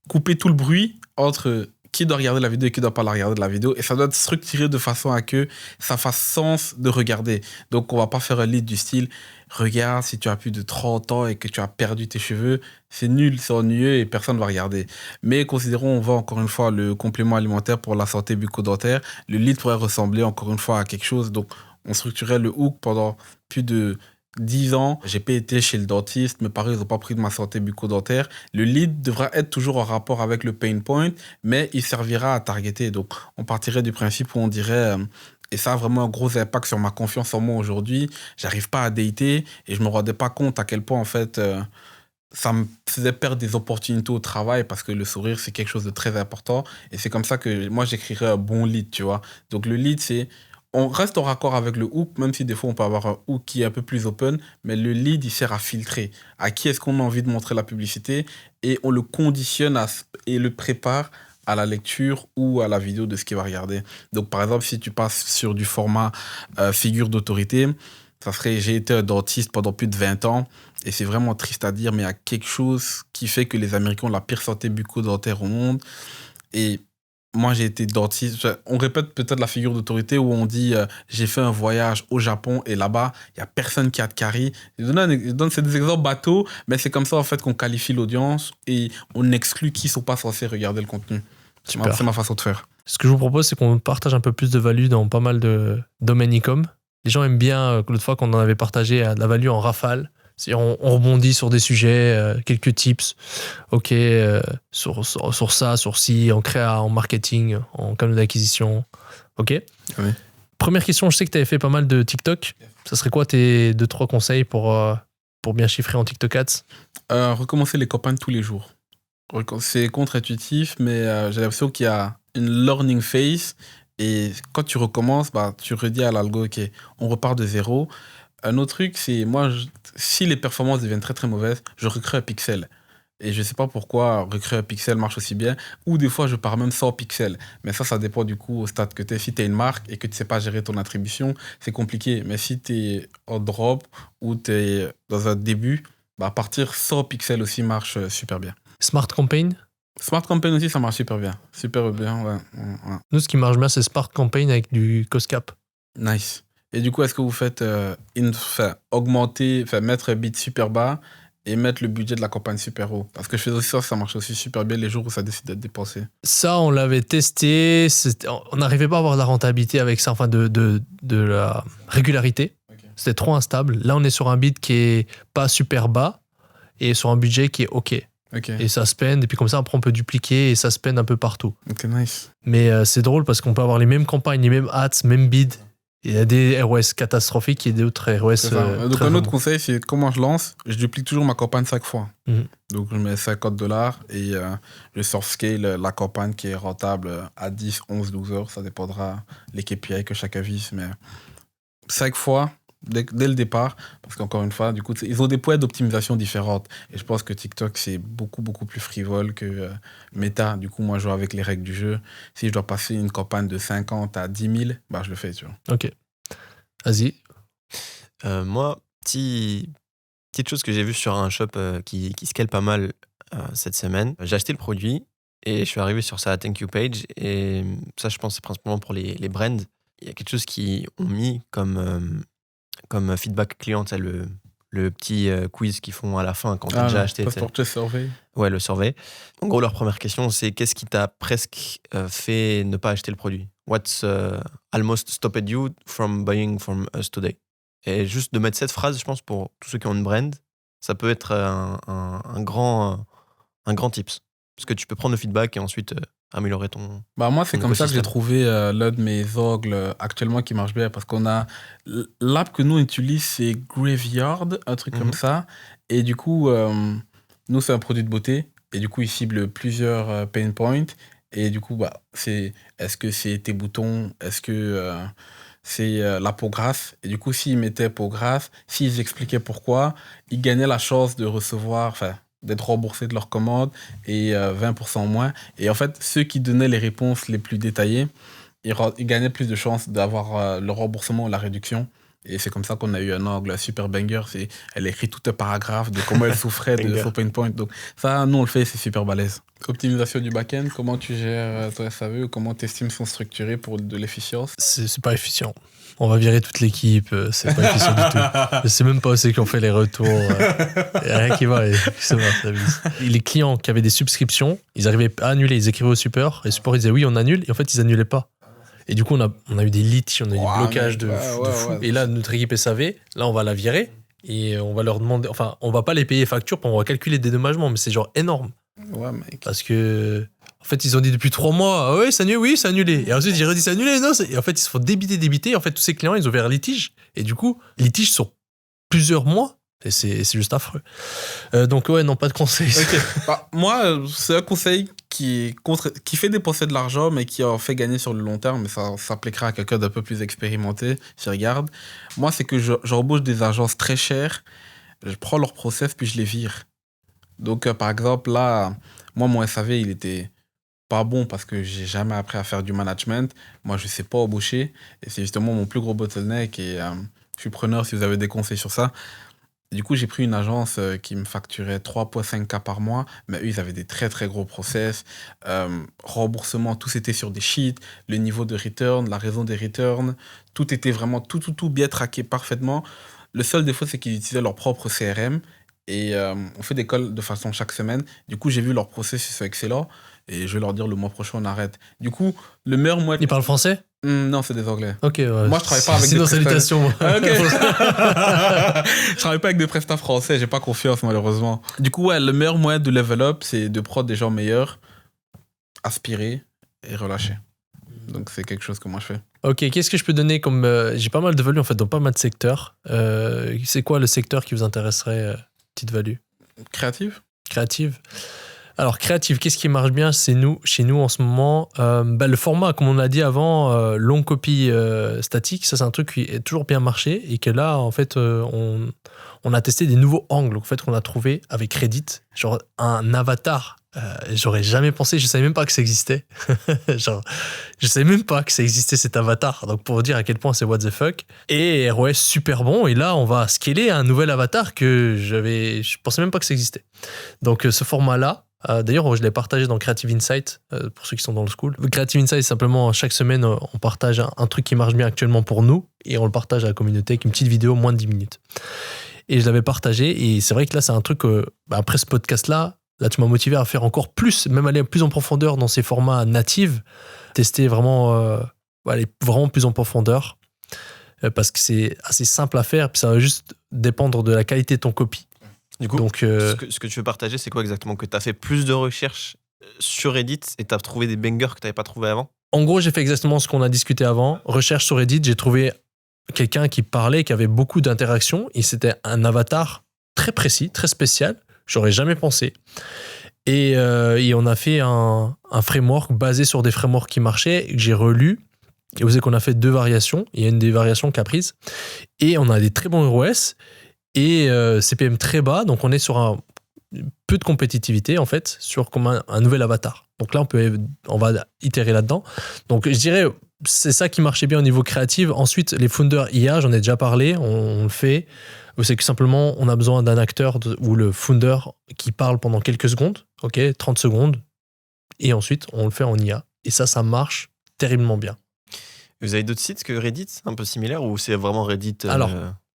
S1: couper tout le bruit entre qui doit regarder la vidéo et qui ne doit pas la regarder de la vidéo. Et ça doit être structuré de façon à que ça fasse sens de regarder. Donc, on ne va pas faire un lead du style « Regarde, si tu as plus de 30 ans et que tu as perdu tes cheveux, c'est nul, c'est ennuyeux et personne ne va regarder. » Mais considérons, on va encore une fois le complément alimentaire pour la santé bucco-dentaire. Le lead pourrait ressembler encore une fois à quelque chose. Donc, on structurait le hook pendant plus de 10 ans, j'ai pas été chez le dentiste, mes parents ils ont pas pris de ma santé bucco-dentaire. Le lead devra être toujours en rapport avec le pain point, mais il servira à targeter. Donc, on partirait du principe où on dirait, et ça a vraiment un gros impact sur ma confiance en moi aujourd'hui, j'arrive pas à dater et je me rendais pas compte à quel point, en fait, ça me faisait perdre des opportunités au travail parce que le sourire, c'est quelque chose de très important. Et c'est comme ça que moi, j'écrirais un bon lead, tu vois. Donc, le lead, c'est... On reste en raccord avec le hook, même si des fois on peut avoir un hook qui est un peu plus open, mais le lead, il sert à filtrer. À qui est-ce qu'on a envie de montrer la publicité et on le conditionne et le prépare à la lecture ou à la vidéo de ce qu'il va regarder. Donc, par exemple, si tu passes sur du format figure d'autorité, ça serait j'ai été un dentiste pendant plus de 20 ans et c'est vraiment triste à dire, mais il y a quelque chose qui fait que les Américains ont la pire santé bucco-dentaire au monde et moi, j'ai été dentiste. On répète peut-être la figure d'autorité où on dit j'ai fait un voyage au Japon et là-bas, il n'y a personne qui a de carie. C'est des exemples bateaux, mais c'est comme ça en fait qu'on qualifie l'audience et on exclut qui ne sont pas censés regarder le contenu.
S2: Super.
S1: C'est ma façon de faire.
S2: Ce que je vous propose, c'est qu'on partage un peu plus de value dans pas mal de domaines e-com. Les gens aiment bien, l'autre fois qu'on en avait partagé, la value en rafale. On rebondit sur des sujets, quelques tips. Ok, sur ça, sur ci, en créa, en marketing, en canal d'acquisition. Ok.
S1: Oui.
S2: Première question, je sais que tu avais fait pas mal de TikTok. Ça serait quoi tes 2-3 conseils pour bien chiffrer en TikTok Ads?
S1: Recommencer les campagnes tous les jours. C'est contre-intuitif, mais j'ai l'impression qu'il y a une learning phase. Et quand tu recommences, tu redis à l'algo, ok, on repart de zéro. Un autre truc, c'est moi, si les performances deviennent très très mauvaises, je recrée un pixel. Et je sais pas pourquoi recréer un pixel marche aussi bien. Ou des fois, je pars même sans pixel. Mais ça dépend du coup au stade que tu es. Si tu es une marque et que tu sais pas gérer ton attribution, c'est compliqué. Mais si tu es en drop ou tu es dans un début, partir sans pixel aussi marche super bien.
S2: Smart Campaign?
S1: Smart Campaign aussi, ça marche super bien. Super bien, ouais.
S2: Nous, ce qui marche bien, c'est Smart Campaign avec du cost cap.
S1: Nice. Et du coup, est-ce que vous faites mettre un bid super bas et mettre le budget de la campagne super haut? Parce que je fais aussi ça marche aussi super bien les jours où ça décide d'être dépensé.
S2: Ça, on l'avait testé. On n'arrivait pas à avoir de la rentabilité avec ça, enfin de la régularité. Okay. C'était trop instable. Là, on est sur un bid qui est pas super bas et sur un budget qui est OK.
S1: Okay.
S2: Et ça spend, et puis comme ça, après, on peut dupliquer et ça spend un peu partout.
S1: Ok, nice.
S2: Mais c'est drôle parce qu'on peut avoir les mêmes campagnes, les mêmes ads, même bid. Il y a des ROS catastrophiques et d'autres ROS.
S1: Donc, un autre conseil, c'est comment je lance, je duplique toujours ma campagne 5 fois.
S2: Mm-hmm.
S1: Donc, je mets $50 et je soft scale la campagne qui est rentable à 10, 11, 12 heures. Ça dépendra les KPI que chacun vise. Mais 5 fois, dès le départ, parce qu'encore une fois, du coup, ils ont des points d'optimisation différentes. Et je pense que TikTok, c'est beaucoup, beaucoup plus frivole que Meta. Du coup, moi, je joue avec les règles du jeu. Si je dois passer une campagne de 50 à 10 000, je le fais, tu vois.
S2: Ok. Vas-y.
S3: Moi, petite chose que j'ai vue sur un shop qui scale pas mal cette semaine. J'ai acheté le produit et je suis arrivé sur sa thank you page. Et ça, je pense, c'est principalement pour les brands. Il y a quelque chose qu'ils ont mis comme feedback client, c'est le petit quiz qu'ils font à la fin quand tu as déjà acheté.
S1: Post-purchase survey.
S3: Ouais, le survey. En gros, leur première question, c'est qu'est-ce qui t'a presque fait ne pas acheter le produit? What's almost stopped you from buying from us today? Et juste de mettre cette phrase, je pense, pour tous ceux qui ont une brand, ça peut être un grand tips. Parce que tu peux prendre le feedback et ensuite améliorer ton.
S1: Moi, c'est comme ça que j'ai trouvé l'un de mes ongles actuellement qui marche bien. Parce qu'on a. L'app que nous on utilise, c'est Graveyard, un truc comme ça. Et du coup, nous, c'est un produit de beauté. Et du coup, il cible plusieurs pain points. Et du coup, est-ce que c'est tes boutons? Est-ce que c'est la peau grasse? Et du coup, s'ils mettaient peau grasse, s'ils expliquaient pourquoi, ils gagnaient la chance de recevoir. D'être remboursés de leur commande et 20% moins. Et en fait, ceux qui donnaient les réponses les plus détaillées, ils gagnaient plus de chances d'avoir le remboursement ou la réduction. Et c'est comme ça qu'on a eu un angle super banger. Elle écrit tout un paragraphe de comment elle souffrait de son pain point. Donc ça, nous, on le fait, c'est super balèze. Optimisation du back-end, comment tu gères ton SAV ou comment tes teams sont structurés pour de l'efficience?
S2: C'est pas efficient. On va virer toute l'équipe, c'est pas efficient du tout. Je sais même pas ceux qui ont fait les retours. Il y a rien qui va. Les clients qui avaient des subscriptions, ils arrivaient à annuler, ils écrivaient au support, et le support ils disaient oui, on annule, et en fait ils annulaient pas. Et du coup, on a eu des litiges, on a eu des blocages de fou. Et là, notre équipe SAV, là, on va la virer et on va leur demander, enfin, on va pas les payer facture, on va calculer des dédommagements, mais c'est genre énorme.
S1: Ouais, mec.
S2: Parce que, en fait, ils ont dit depuis 3 mois, ah ouais, c'est annulé, oui, c'est annulé. Et ensuite, j'ai redit, c'est annulé, non. Et en fait, ils se font débiter. Et en fait, tous ces clients, ils ont ouvert un litige. Et du coup, litige sur plusieurs mois. Et c'est juste affreux. Donc, ouais, non, pas de conseil.
S1: Okay. Moi, c'est un conseil qui fait dépenser de l'argent, mais qui en fait gagner sur le long terme. Mais ça s'appliquera à quelqu'un d'un peu plus expérimenté, si regarde. Moi, c'est que j'embauche des agences très chères, je prends leur process, puis je les vire. Donc, par exemple, là, moi, mon SAV, il était pas bon parce que j'ai jamais appris à faire du management. Moi, je sais pas embaucher. Et c'est justement mon plus gros bottleneck. Et je suis preneur si vous avez des conseils sur ça. Du coup, j'ai pris une agence qui me facturait 3,5K par mois, mais eux, ils avaient des très, très gros process. Remboursement, tout c'était sur des sheets, le niveau de return, la raison des returns, tout était vraiment tout bien traqué parfaitement. Le seul défaut, c'est qu'ils utilisaient leur propre CRM et on fait des calls de façon chaque semaine. Du coup, j'ai vu leur processus excellent et je vais leur dire le mois prochain, on arrête. Du coup, le meilleur mois...
S2: Ils parlent français?
S1: Non, c'est des Anglais.
S2: Ok, ouais.
S1: Moi, je travaille pas avec
S2: Sinon,
S1: des
S2: salutations. moi.
S1: Ah, ok. Je travaille pas avec des prestats français, j'ai pas confiance malheureusement. Du coup, ouais, le meilleur moyen de level up, c'est de prendre des gens meilleurs, aspirer et relâcher. Donc c'est quelque chose que moi je fais.
S2: Ok, qu'est-ce que je peux donner comme... j'ai pas mal de value en fait dans pas mal de secteurs. C'est quoi le secteur qui vous intéresserait, petite value?
S1: Créative?
S2: Créative. Alors, créative, qu'est-ce qui marche bien chez nous en ce moment? Le format, comme on a dit avant, long copie statique, ça c'est un truc qui est toujours bien marché et que là, en fait, on a testé des nouveaux angles en fait, qu'on a trouvé avec Reddit, genre un avatar. J'aurais jamais pensé, je savais même pas que ça existait. Genre, je savais même pas que ça existait cet avatar. Donc pour vous dire à quel point c'est what the fuck. Et ROS super bon. Et là, on va scaler un nouvel avatar que je pensais même pas que ça existait. Donc ce format-là, d'ailleurs, je l'ai partagé dans Creative Insight, pour ceux qui sont dans le school. Creative Insight, simplement, chaque semaine, on partage un truc qui marche bien actuellement pour nous et on le partage à la communauté avec une petite vidéo, moins de 10 minutes. Et je l'avais partagé et c'est vrai que là, c'est un truc, après ce podcast-là, là, tu m'as motivé à faire encore plus, même aller plus en profondeur dans ces formats natifs, tester vraiment, aller vraiment plus en profondeur parce que c'est assez simple à faire puis ça va juste dépendre de la qualité de ton copy.
S3: Du coup,
S2: Donc,
S3: ce que tu veux partager, c'est quoi exactement? Que tu as fait plus de recherches sur Reddit et tu as trouvé des bangers que tu n'avais pas trouvé avant?
S2: En gros, j'ai fait exactement ce qu'on a discuté avant. Recherche sur Reddit, j'ai trouvé quelqu'un qui parlait, qui avait beaucoup d'interactions. Et c'était un avatar très précis, très spécial. J'aurais jamais pensé. Et on a fait un framework basé sur des frameworks qui marchaient, que j'ai relu. Et vous savez qu'on a fait 2 variations. Il y a une des variations Caprice. Et on a des très bons ROS. Et CPM très bas, donc on est sur un peu de compétitivité en fait sur comme un nouvel avatar. Donc là on va itérer là-dedans. Donc je dirais c'est ça qui marchait bien au niveau créatif. Ensuite les founders IA, j'en ai déjà parlé, on le fait. C'est que simplement on a besoin d'un acteur ou le founder qui parle pendant quelques secondes, ok, 30 secondes, et ensuite on le fait en IA. Et ça marche terriblement bien.
S3: Vous avez d'autres sites que Reddit, un peu similaires, ou c'est vraiment Reddit?
S2: Alors,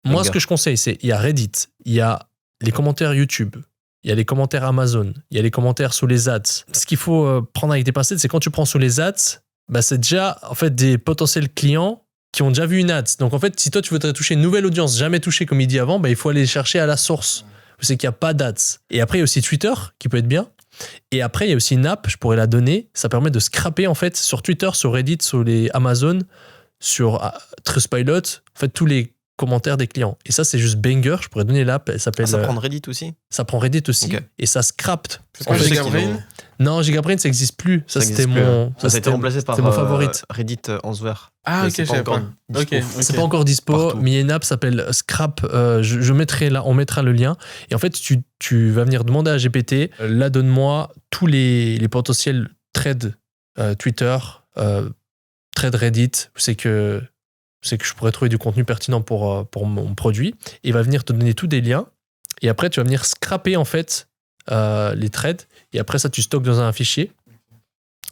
S2: moi, ce que je conseille, c'est il y a Reddit, il y a les commentaires YouTube, il y a les commentaires Amazon, il y a les commentaires sous les ads. Ce qu'il faut prendre avec des pincettes, c'est quand tu prends sous les ads, c'est déjà en fait des potentiels clients qui ont déjà vu une ads. Donc en fait, si toi tu voudrais toucher une nouvelle audience jamais touchée comme il dit avant, il faut aller chercher à la source. C'est qu'il n'y a pas d'ads. Et après, il y a aussi Twitter qui peut être bien. Et après, il y a aussi une app, je pourrais la donner. Ça permet de scraper en fait sur Twitter, sur Reddit, sur les Amazon, sur Trustpilot, en fait tous les commentaires des clients. Et ça, c'est juste banger. Je pourrais donner l'app. Elle s'appelle.
S3: Ça prend Reddit aussi?
S2: Ça prend Reddit aussi.
S3: Okay.
S2: Et ça scrape.
S1: C'est pas GigaBrain?
S2: Non, GigaBrain, ça n'existe plus. Ça, c'était mon.
S3: Ça a été remplacé par
S2: mon favorite.
S3: Reddit Answer.
S1: Ah, ok,
S3: c'est pas encore dispo.
S2: C'est pas encore dispo,
S3: partout.
S2: mais il y a une app qui s'appelle Scrap. Je mettrai là, on mettra le lien. Et en fait, tu vas venir demander à GPT, là, donne-moi tous les potentiels threads Twitter, threads Reddit. C'est que je pourrais trouver du contenu pertinent pour mon produit. Et il va venir te donner tous des liens. Et après, tu vas venir scraper en fait les threads. Et après, ça, tu stockes dans un fichier.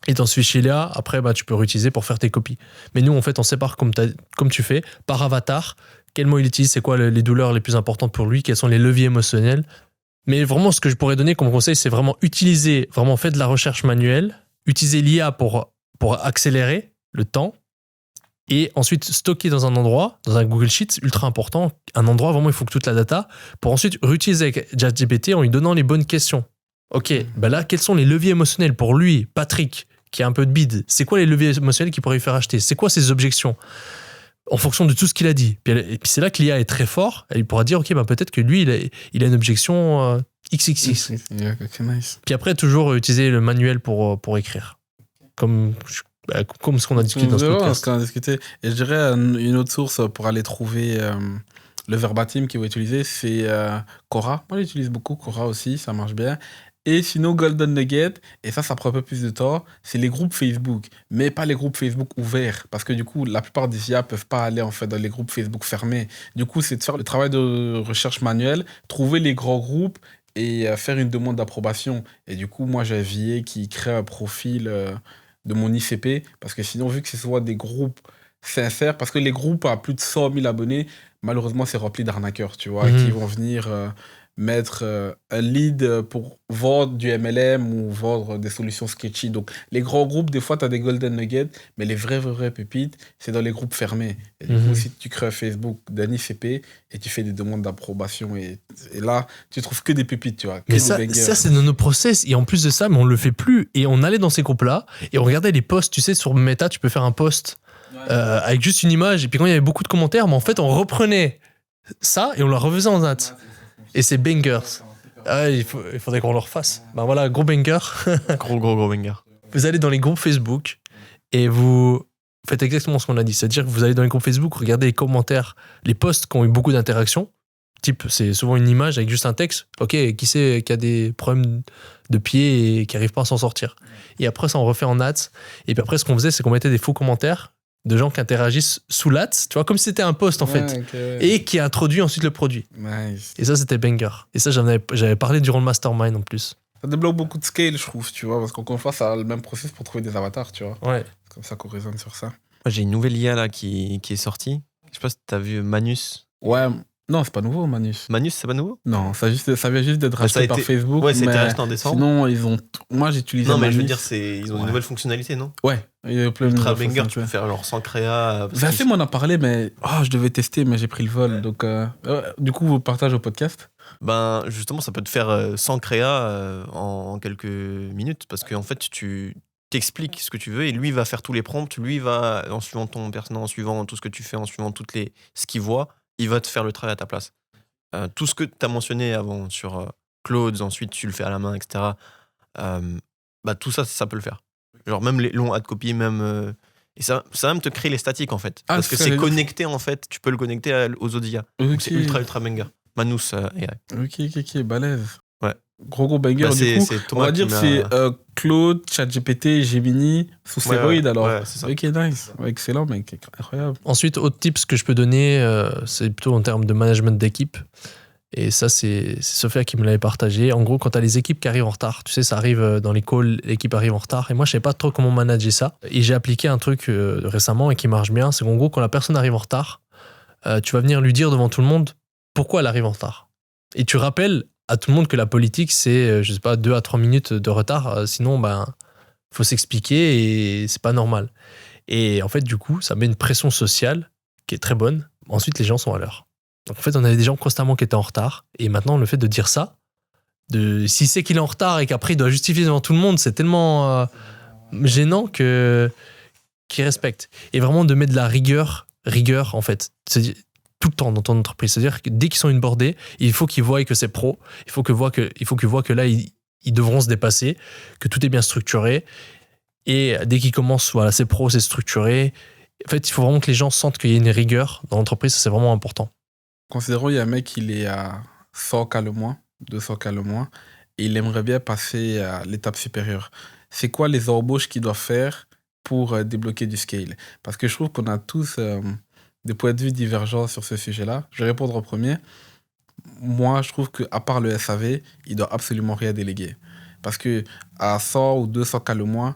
S2: Et dans ce fichier-là, après, tu peux réutiliser pour faire tes copies. Mais nous, en fait, on sépare comme tu fais, par avatar, quel mot il utilise, c'est quoi les douleurs les plus importantes pour lui, quels sont les leviers émotionnels. Mais vraiment, ce que je pourrais donner comme conseil, c'est vraiment faites de la recherche manuelle, utiliser l'IA pour accélérer le temps, et ensuite stocker dans un endroit, dans un Google Sheets, ultra important, un endroit, vraiment, il faut que toute la data, pour ensuite réutiliser avec ChatGPT en lui donnant les bonnes questions. Ok, là, quels sont les leviers émotionnels pour lui, Patrick, qui a un peu de bide? C'est quoi les leviers émotionnels qui pourraient lui faire acheter? C'est quoi ses objections? En fonction de tout ce qu'il a dit. Et puis c'est là que l'IA est très fort. Elle pourra dire, ok, peut-être que lui, il a une objection XXX.
S1: Yeah, okay, nice.
S2: Puis après, toujours utiliser le manuel pour écrire. Comme ce qu'on a discuté dans ce podcast.
S1: Ce qu'on a discuté. Et je dirais une autre source pour aller trouver le verbatim qu'il va utiliser, c'est Quora. Moi, j'utilise beaucoup Quora aussi, ça marche bien. Et sinon, Golden Nugget, et ça prend un peu plus de temps, c'est les groupes Facebook. Mais pas les groupes Facebook ouverts. Parce que du coup, la plupart des IA peuvent pas aller en fait dans les groupes Facebook fermés. Du coup, c'est de faire le travail de recherche manuelle, trouver les grands groupes et faire une demande d'approbation. Et du coup, moi, j'ai un VA qui crée un profil de mon ICP. Parce que sinon, vu que ce soit des groupes sincères, parce que les groupes à plus de 100 000 abonnés, malheureusement, c'est rempli d'arnaqueurs, tu vois, qui vont venir mettre un lead pour vendre du MLM ou vendre des solutions sketchy. Donc, les grands groupes, des fois, tu as des golden nuggets, mais les vraies pépites, c'est dans les groupes fermés. Et du coup, si tu crées un Facebook d'un ICP et tu fais des demandes d'approbation, et là, tu trouves que des pépites, tu vois.
S2: Mais ça c'est dans nos process. Et en plus de ça, mais on le fait plus. Et on allait dans ces groupes-là et on regardait les posts. Tu sais, sur Meta, tu peux faire un post avec juste une image. Et puis quand il y avait beaucoup de commentaires, mais en fait, on reprenait ça et on le refaisait en nat. Et c'est bangers. Ah, il faudrait qu'on le refasse. Ben voilà, gros banger.
S3: Gros banger.
S2: Vous allez dans les groupes Facebook et vous faites exactement ce qu'on a dit. C'est-à-dire que vous allez dans les groupes Facebook, regardez les commentaires, les posts qui ont eu beaucoup d'interactions. Type, c'est souvent une image avec juste un texte. Ok, qui c'est qui a des problèmes de pied et qui n'arrive pas à s'en sortir. Et après, ça, on refait en ads. Et puis après, ce qu'on faisait, c'est qu'on mettait des faux commentaires de gens qui interagissent sous l'ads, tu vois, comme si c'était un post en fait, et qui introduit ensuite le produit.
S1: Nice.
S2: Et ça, c'était banger. Et ça, j'avais parlé durant le mastermind en plus.
S1: Ça débloque beaucoup de scale, je trouve, tu vois, parce qu'encore une fois, ça a le même process pour trouver des avatars, tu vois.
S2: Ouais.
S1: C'est comme ça qu'on raisonne sur ça.
S3: Moi, j'ai une nouvelle IA là qui est sortie. Je sais pas si t'as vu Manus.
S1: Ouais, non, c'est pas nouveau, Manus.
S3: Manus, c'est pas nouveau?
S1: Non, ça vient juste d'être racheté par Facebook.
S3: Ouais, c'était
S1: mais
S3: racheté en décembre.
S1: Sinon, ils ont. Moi, j'utilise.
S3: Non, mais
S1: Manus.
S3: je veux dire, ils ont une nouvelle fonctionnalité, non?
S1: Ouais, il y a plein de
S3: Ultra
S1: nouvelles
S3: banger, tu peux
S1: fonctions.
S3: faire genre sans créa.
S1: Zafé m'en a parlé, mais je devais tester, mais j'ai pris le vol. Donc, du coup, vous partagez au podcast.
S3: Ben, justement, ça peut te faire sans créa en quelques minutes parce qu'en fait, tu t'expliques ce que tu veux et lui va faire tous les prompts. Lui va, en suivant ton personnage, en suivant tout ce que tu fais, en suivant ce qu'il voit, il va te faire le travail à ta place. Tout ce que tu as mentionné avant sur Claude, ensuite tu le fais à la main, etc. Bah, tout ça, ça peut le faire. Genre même les longs ad copy, même. Et ça va même te créer les statiques en fait. Parce que c'est connecté en fait, tu peux le connecter aux autres IA. Donc c'est ultra banger. Manus AI.
S1: Ok, balèze.
S3: Ouais.
S1: Gros banger.
S3: Bah,
S1: du coup, on va dire c'est Claude, ChatGPT, Gemini sous stéroïdes alors.
S3: Ouais, c'est ça.
S1: Ok, nice. Ouais, excellent, mec. Incroyable.
S2: Ensuite, autre tips que je peux donner, c'est plutôt en termes de management d'équipe. Et ça, c'est Sophia qui me l'avait partagé. En gros, quand tu as les équipes qui arrivent en retard, tu sais, ça arrive dans les calls, l'équipe arrive en retard. Et moi, je savais pas trop comment manager ça. Et j'ai appliqué un truc récemment et qui marche bien. C'est qu'en gros, quand la personne arrive en retard, tu vas venir lui dire devant tout le monde pourquoi elle arrive en retard. Et tu rappelles à tout le monde que la politique, c'est, je sais pas, 2 à 3 minutes de retard. Sinon, faut s'expliquer et c'est pas normal. Et en fait, du coup, ça met une pression sociale qui est très bonne. Ensuite, les gens sont à l'heure. Donc en fait, on avait des gens constamment qui étaient en retard. Et maintenant, le fait de dire ça, s'il sait qu'il est en retard et qu'après il doit justifier devant tout le monde, c'est tellement gênant qu'il respecte. Et vraiment de mettre de la rigueur en fait. C'est tout le temps dans ton entreprise. C'est-à-dire que dès qu'ils sont inboardés, il faut qu'ils voient que c'est pro. Il faut qu'ils voient que là, ils devront se dépasser, que tout est bien structuré. Et dès qu'ils commencent, voilà, c'est pro, c'est structuré. En fait, il faut vraiment que les gens sentent qu'il y a une rigueur dans l'entreprise. Ça, c'est vraiment important.
S1: Considérons il y a un mec, il est à 100K le mois, 200K le mois, et il aimerait bien passer à l'étape supérieure. C'est quoi les embauches qu'il doit faire pour débloquer du scale? Parce que je trouve qu'on a tous des points de vue divergents sur ce sujet-là. Je vais répondre en premier. Moi, je trouve qu'à part le SAV, il doit absolument rien déléguer. Parce que à 100 ou 200K le mois,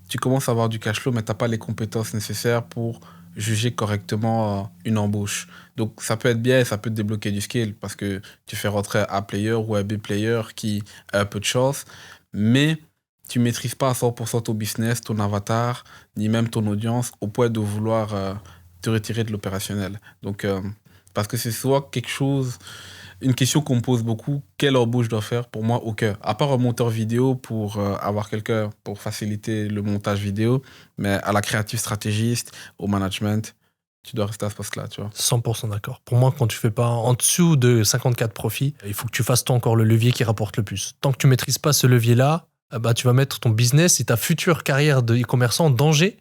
S1: tu commences à avoir du cash flow, mais tu n'as pas les compétences nécessaires pour juger correctement une embauche. Donc ça peut être bien et ça peut te débloquer du scale parce que tu fais rentrer un A player ou un B player qui a un peu de chance, mais tu ne maîtrises pas à 100% ton business, ton avatar, ni même ton audience au point de vouloir te retirer de l'opérationnel. Donc parce que c'est soit quelque chose, une question qu'on me pose beaucoup, quelle embauche je dois faire? Pour moi, aucun. À part un monteur vidéo pour avoir quelqu'un pour faciliter le montage vidéo, mais à la créative stratégiste, au management, tu dois rester à ce poste-là, tu vois.
S2: 100% d'accord. Pour moi, quand tu fais pas en dessous de 54 profits, il faut que tu fasses toi encore le levier qui rapporte le plus. Tant que tu maîtrises pas ce levier-là, tu vas mettre ton business et ta future carrière de e-commerçant en danger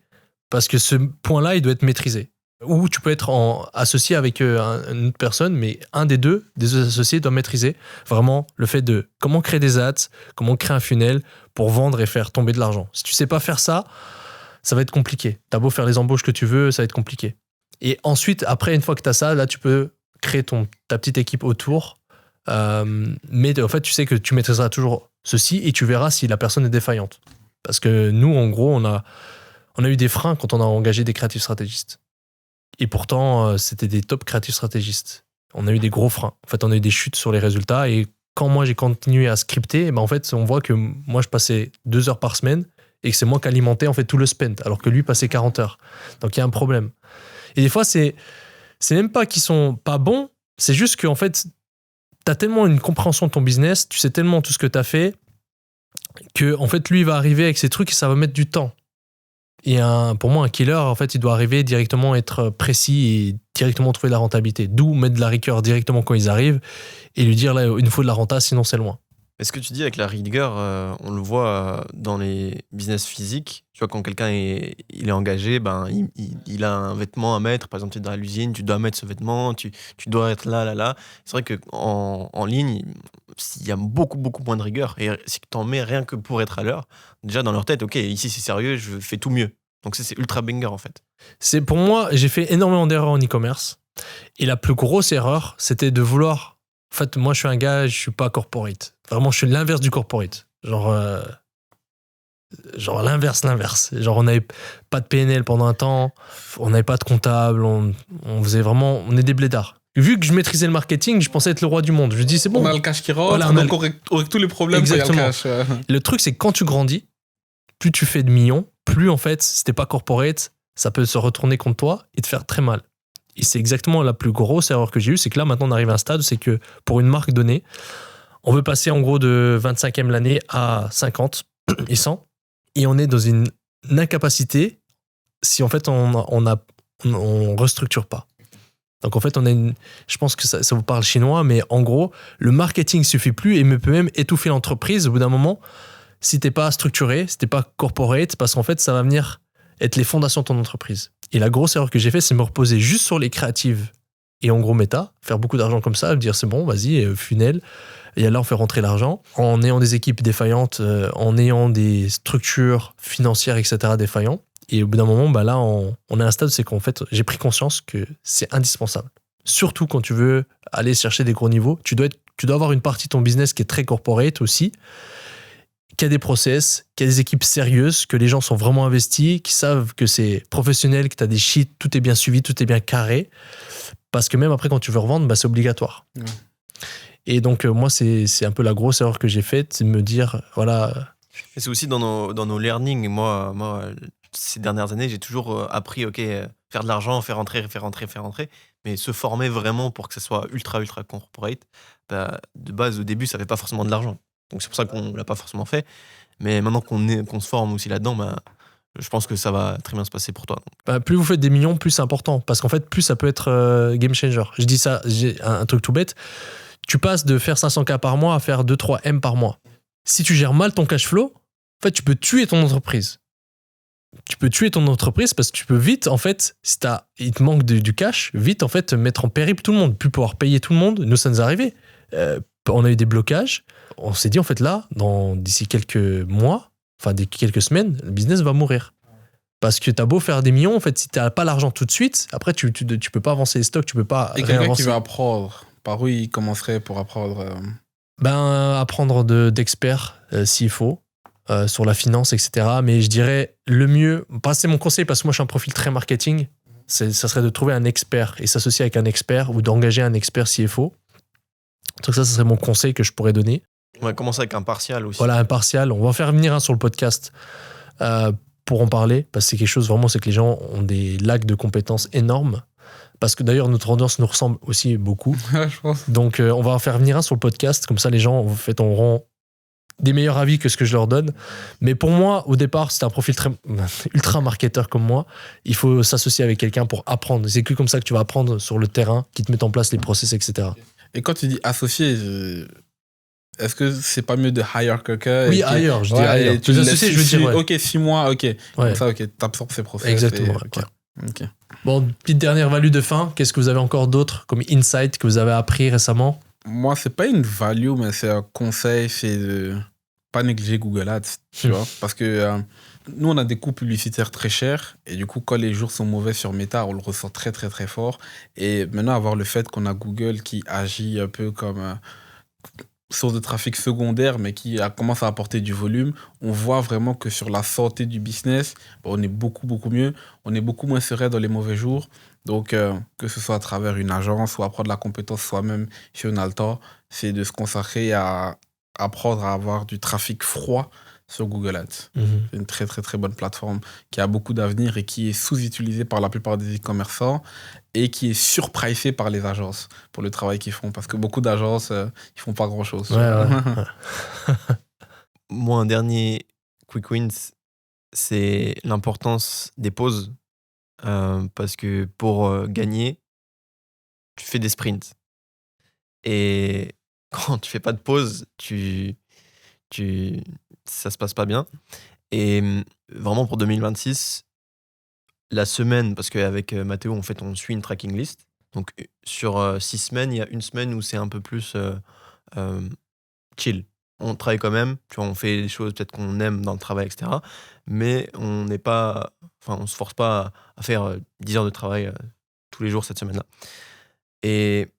S2: parce que ce point-là, il doit être maîtrisé. Ou tu peux être associé avec une autre personne, mais un des deux associés doit maîtriser vraiment le fait de comment créer des ads, comment créer un funnel pour vendre et faire tomber de l'argent. Si tu sais pas faire ça, ça va être compliqué. T'as beau faire les embauches que tu veux, ça va être compliqué. Et ensuite, après, une fois que tu as ça, là, tu peux créer ta petite équipe autour. Mais en fait, tu sais que tu maîtriseras toujours ceci et tu verras si la personne est défaillante. Parce que nous, en gros, on a eu des freins quand on a engagé des créatifs stratégistes. Et pourtant, c'était des top créatifs stratégistes. On a eu des gros freins. En fait, on a eu des chutes sur les résultats. Et quand moi, j'ai continué à scripter, en fait, on voit que moi, je passais 2 heures par semaine et que c'est moi qui alimentais en fait, tout le spend, alors que lui passait 40 heures. Donc, il y a un problème. Et des fois, c'est même pas qu'ils sont pas bons, c'est juste qu'en fait, tu as tellement une compréhension de ton business, tu sais tellement tout ce que tu as fait, que en fait, lui, il va arriver avec ses trucs et ça va mettre du temps. Et pour moi, un killer, en fait, il doit arriver directement, être précis et directement trouver de la rentabilité. D'où mettre de la rigueur directement quand ils arrivent et lui dire, là, il nous faut de la renta, sinon c'est loin.
S3: Mais ce que tu dis avec la rigueur, on le voit dans les business physiques. Tu vois, quand quelqu'un il est engagé, il a un vêtement à mettre. Par exemple, tu es dans l'usine, tu dois mettre ce vêtement, tu dois être là. C'est vrai qu'en ligne, il y a beaucoup, beaucoup moins de rigueur. Et si tu en mets rien que pour être à l'heure, déjà dans leur tête, ok, ici c'est sérieux, je fais tout mieux. Donc c'est ultra banger en fait.
S2: C'est pour moi, j'ai fait énormément d'erreurs en e-commerce. Et la plus grosse erreur, c'était de vouloir... En fait, moi, je suis un gars, je suis pas corporate. Vraiment, je suis l'inverse du corporate. Genre l'inverse. Genre, on n'avait pas de PNL pendant un temps, on n'avait pas de comptable, on faisait vraiment... On est des blédards. Vu que je maîtrisais le marketing, je pensais être le roi du monde. Je me dis, c'est bon.
S1: On a le cash qui rentre,
S2: Voilà,
S1: avec tous les problèmes, il y a le cash.
S2: Le truc, c'est que quand tu grandis, plus tu fais de millions, plus, en fait, si t'es pas corporate, ça peut se retourner contre toi et te faire très mal. Et c'est exactement la plus grosse erreur que j'ai eue, c'est que là, maintenant, on arrive à un stade, c'est que pour une marque donnée, on veut passer en gros de 25e l'année à 50 et 100. Et on est dans une incapacité si en fait on restructure pas. Donc en fait, je pense que ça vous parle chinois, mais en gros, le marketing suffit plus et peut même étouffer l'entreprise au bout d'un moment si t'es pas structuré, si t'es pas corporate, parce qu'en fait, ça va venir être les fondations de ton entreprise. Et la grosse erreur que j'ai fait, c'est me reposer juste sur les créatives et en gros méta, faire beaucoup d'argent comme ça, dire c'est bon, vas-y, funnel. Et là, on fait rentrer l'argent en ayant des équipes défaillantes, en ayant des structures financières, etc. défaillantes. Et au bout d'un moment, là, on est à un stade, c'est qu'en fait, j'ai pris conscience que c'est indispensable. Surtout quand tu veux aller chercher des gros niveaux, tu dois avoir une partie de ton business qui est très corporate aussi, qui a des process, qui a des équipes sérieuses, que les gens sont vraiment investis, qui savent que c'est professionnel, que tu as des sheets, tout est bien suivi, tout est bien carré. Parce que même après, quand tu veux revendre, c'est obligatoire. Ouais. Et donc, moi, c'est un peu la grosse erreur que j'ai faite, c'est de me dire, voilà.
S3: Et c'est aussi dans nos learnings. Moi, ces dernières années, j'ai toujours appris, ok, faire de l'argent, faire rentrer. Mais se former vraiment pour que ça soit ultra corporate, de base, au début, ça fait pas forcément de l'argent. Donc, c'est pour ça qu'on l'a pas forcément fait. Mais maintenant qu'on se forme aussi là-dedans, je pense que ça va très bien se passer pour toi.
S2: Plus vous faites des millions, plus c'est important. Parce qu'en fait, plus ça peut être game changer. Je dis ça, j'ai un truc tout bête. Tu passes de faire 500K par mois à faire 2-3 M par mois. Si tu gères mal ton cash flow, en fait, tu peux tuer ton entreprise. Tu peux tuer ton entreprise parce que tu peux vite, en fait, si il te manque du cash, vite, en fait, mettre en périple tout le monde, plus pouvoir payer tout le monde. Nous, ça nous est arrivé. On a eu des blocages. On s'est dit, en fait, là, d'ici quelques mois, quelques semaines, le business va mourir. Parce que t'as beau faire des millions, en fait, si t'as pas l'argent tout de suite, après, tu peux pas avancer les stocks, tu peux pas
S1: Et quelqu'un qui va apprendre, par où il commencerait pour apprendre
S2: apprendre d'experts, s'il faut, sur la finance, etc. Mais je dirais, le mieux, c'est mon conseil, parce que moi, je suis un profil très marketing, ça serait de trouver un expert et s'associer avec un expert ou d'engager un expert s'il faut. Donc ça serait mon conseil que je pourrais donner.
S3: On va commencer avec un partial aussi.
S2: Voilà, un partial. On va en faire venir un sur le podcast pour en parler, parce que c'est quelque chose vraiment, c'est que les gens ont des lacs de compétences énormes. Parce que d'ailleurs, notre audience nous ressemble aussi beaucoup.
S1: Je pense.
S2: Donc, on va en faire venir un sur le podcast. Comme ça, les gens, en fait, auront des meilleurs avis que ce que je leur donne. Mais pour moi, au départ, c'est un profil ultra marketeur comme moi. Il faut s'associer avec quelqu'un pour apprendre. C'est que comme ça que tu vas apprendre sur le terrain, qui te met en place les process, etc.
S1: Et quand tu dis associer, est-ce que c'est pas mieux de hire quelqu'un?
S2: Oui, hire, je dis hire.
S1: Tu
S2: associer, je veux dire,
S1: ok, 6 mois, ok.
S2: Ouais.
S1: Comme ça, ok, t'absorbes ces process.
S2: Exactement. Okay.
S1: Ok.
S2: Bon, petite dernière value de fin. Qu'est-ce que vous avez encore d'autre comme insight que vous avez appris récemment?
S1: Moi, c'est pas une value, mais c'est un conseil, c'est de pas négliger Google Ads, tu vois. Parce que nous, on a des coûts publicitaires très chers. Et du coup, quand les jours sont mauvais sur Meta, on le ressent très, très, très fort. Et maintenant, avoir le fait qu'on a Google qui agit un peu comme source de trafic secondaire, mais qui commence à apporter du volume, on voit vraiment que sur la santé du business, on est beaucoup, beaucoup mieux. On est beaucoup moins serein dans les mauvais jours. Donc, que ce soit à travers une agence ou apprendre la compétence soi-même, si on a le temps, c'est de se consacrer à apprendre à avoir du trafic froid sur Google Ads.
S2: Mhm.
S1: C'est une très, très, très bonne plateforme qui a beaucoup d'avenir et qui est sous-utilisée par la plupart des e-commerçants et qui est surpricée par les agences pour le travail qu'ils font. Parce que beaucoup d'agences, ils font pas grand-chose.
S2: Ouais.
S3: Moi, un dernier quick wins, c'est l'importance des pauses. Parce que pour gagner, tu fais des sprints. Et quand tu fais pas de pause, ça se passe pas bien. Et vraiment pour 2026, la semaine, parce qu'avec Mathéo, en fait, on suit une tracking list. Donc sur 6 semaines, il y a une semaine où c'est un peu plus chill. On travaille quand même, tu vois, on fait des choses peut-être qu'on aime dans le travail, etc. Mais on n'est pas, enfin, on se force pas à faire 10 heures de travail tous les jours cette semaine-là. Et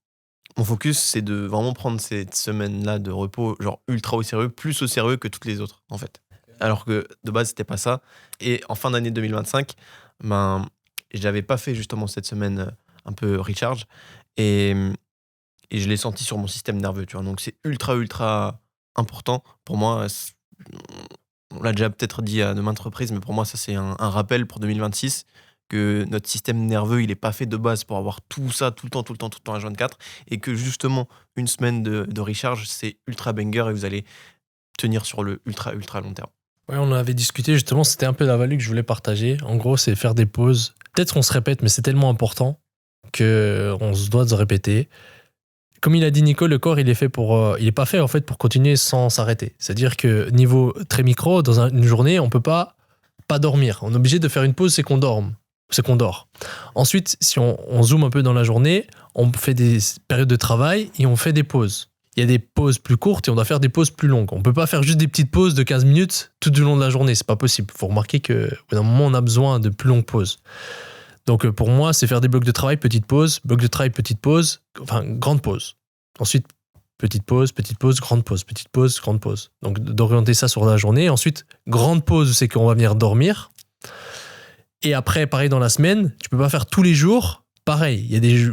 S3: mon focus, c'est de vraiment prendre cette semaine-là de repos, genre ultra au sérieux, plus au sérieux que toutes les autres, en fait. Alors que de base, c'était pas ça. Et en fin d'année 2025, ben, j'avais pas fait justement cette semaine un peu recharge. Et je l'ai senti sur mon système nerveux, tu vois. Donc c'est ultra, ultra important pour moi. On l'a déjà peut-être dit à de maintes reprises, mais pour moi, ça, c'est un rappel pour 2026 que notre système nerveux, il est pas fait de base pour avoir tout ça tout le temps, tout le temps, tout le temps à 24 et que justement, une semaine de recharge, c'est ultra banger et vous allez tenir sur le ultra, ultra long terme.
S2: Ouais, on en avait discuté justement, c'était un peu la value que je voulais partager. En gros, c'est faire des pauses. Peut-être qu'on se répète, mais c'est tellement important qu'on se doit de se répéter. Comme il a dit Nico, le corps, il est pas fait en fait pour continuer sans s'arrêter. C'est-à-dire que niveau très micro, dans une journée, on peut pas dormir. On est obligé de faire une pause, c'est qu'on dort. Ensuite, si on zoome un peu dans la journée, on fait des périodes de travail et on fait des pauses. Il y a des pauses plus courtes et on doit faire des pauses plus longues. On peut pas faire juste des petites pauses de 15 minutes tout du long de la journée. C'est pas possible. Il faut remarquer qu'au bout d'un moment, on a besoin de plus longues pauses. Donc pour moi, c'est faire des blocs de travail, petite pause, bloc de travail, petite pause, enfin grande pause. Ensuite, petite pause, grande pause, petite pause, grande pause. Donc d'orienter ça sur la journée. Ensuite, grande pause, c'est qu'on va venir dormir. Et après, pareil dans la semaine, tu peux pas faire tous les jours. Pareil, il y a des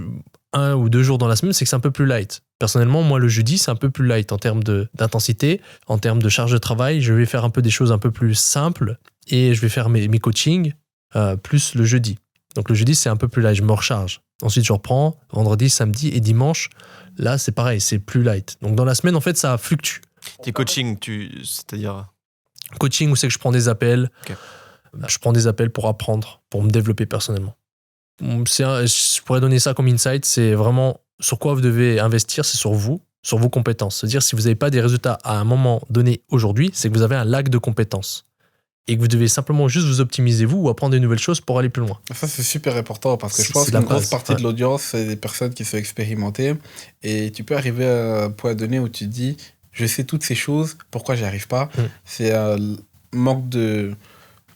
S2: 1 ou 2 jours dans la semaine, c'est que c'est un peu plus light. Personnellement, moi, le jeudi, c'est un peu plus light en termes d'intensité, en termes de charge de travail. Je vais faire un peu des choses un peu plus simples et je vais faire mes coachings plus le jeudi. Donc le jeudi, c'est un peu plus light, je me recharge. Ensuite, je reprends vendredi, samedi et dimanche. Là, c'est pareil, c'est plus light. Donc dans la semaine, en fait, ça fluctue.
S3: Tes coachings, c'est-à-dire
S2: Coaching, où c'est que je prends des appels.
S3: Ok.
S2: Je prends des appels pour apprendre, pour me développer personnellement. Je pourrais donner ça comme insight, c'est vraiment sur quoi vous devez investir, c'est sur vous, sur vos compétences. C'est-à-dire si vous n'avez pas des résultats à un moment donné aujourd'hui, c'est que vous avez un lac de compétences. Et que vous devez simplement juste vous optimiser vous ou apprendre des nouvelles choses pour aller plus loin.
S1: Ça, c'est super important parce que je
S2: C'est
S1: pense
S2: la
S1: qu'une grosse
S2: base,
S1: partie de l'audience, c'est des personnes qui sont expérimentées. Et tu peux arriver à un point donné où tu te dis, je sais toutes ces choses, pourquoi j'y arrive pas? C'est un manque de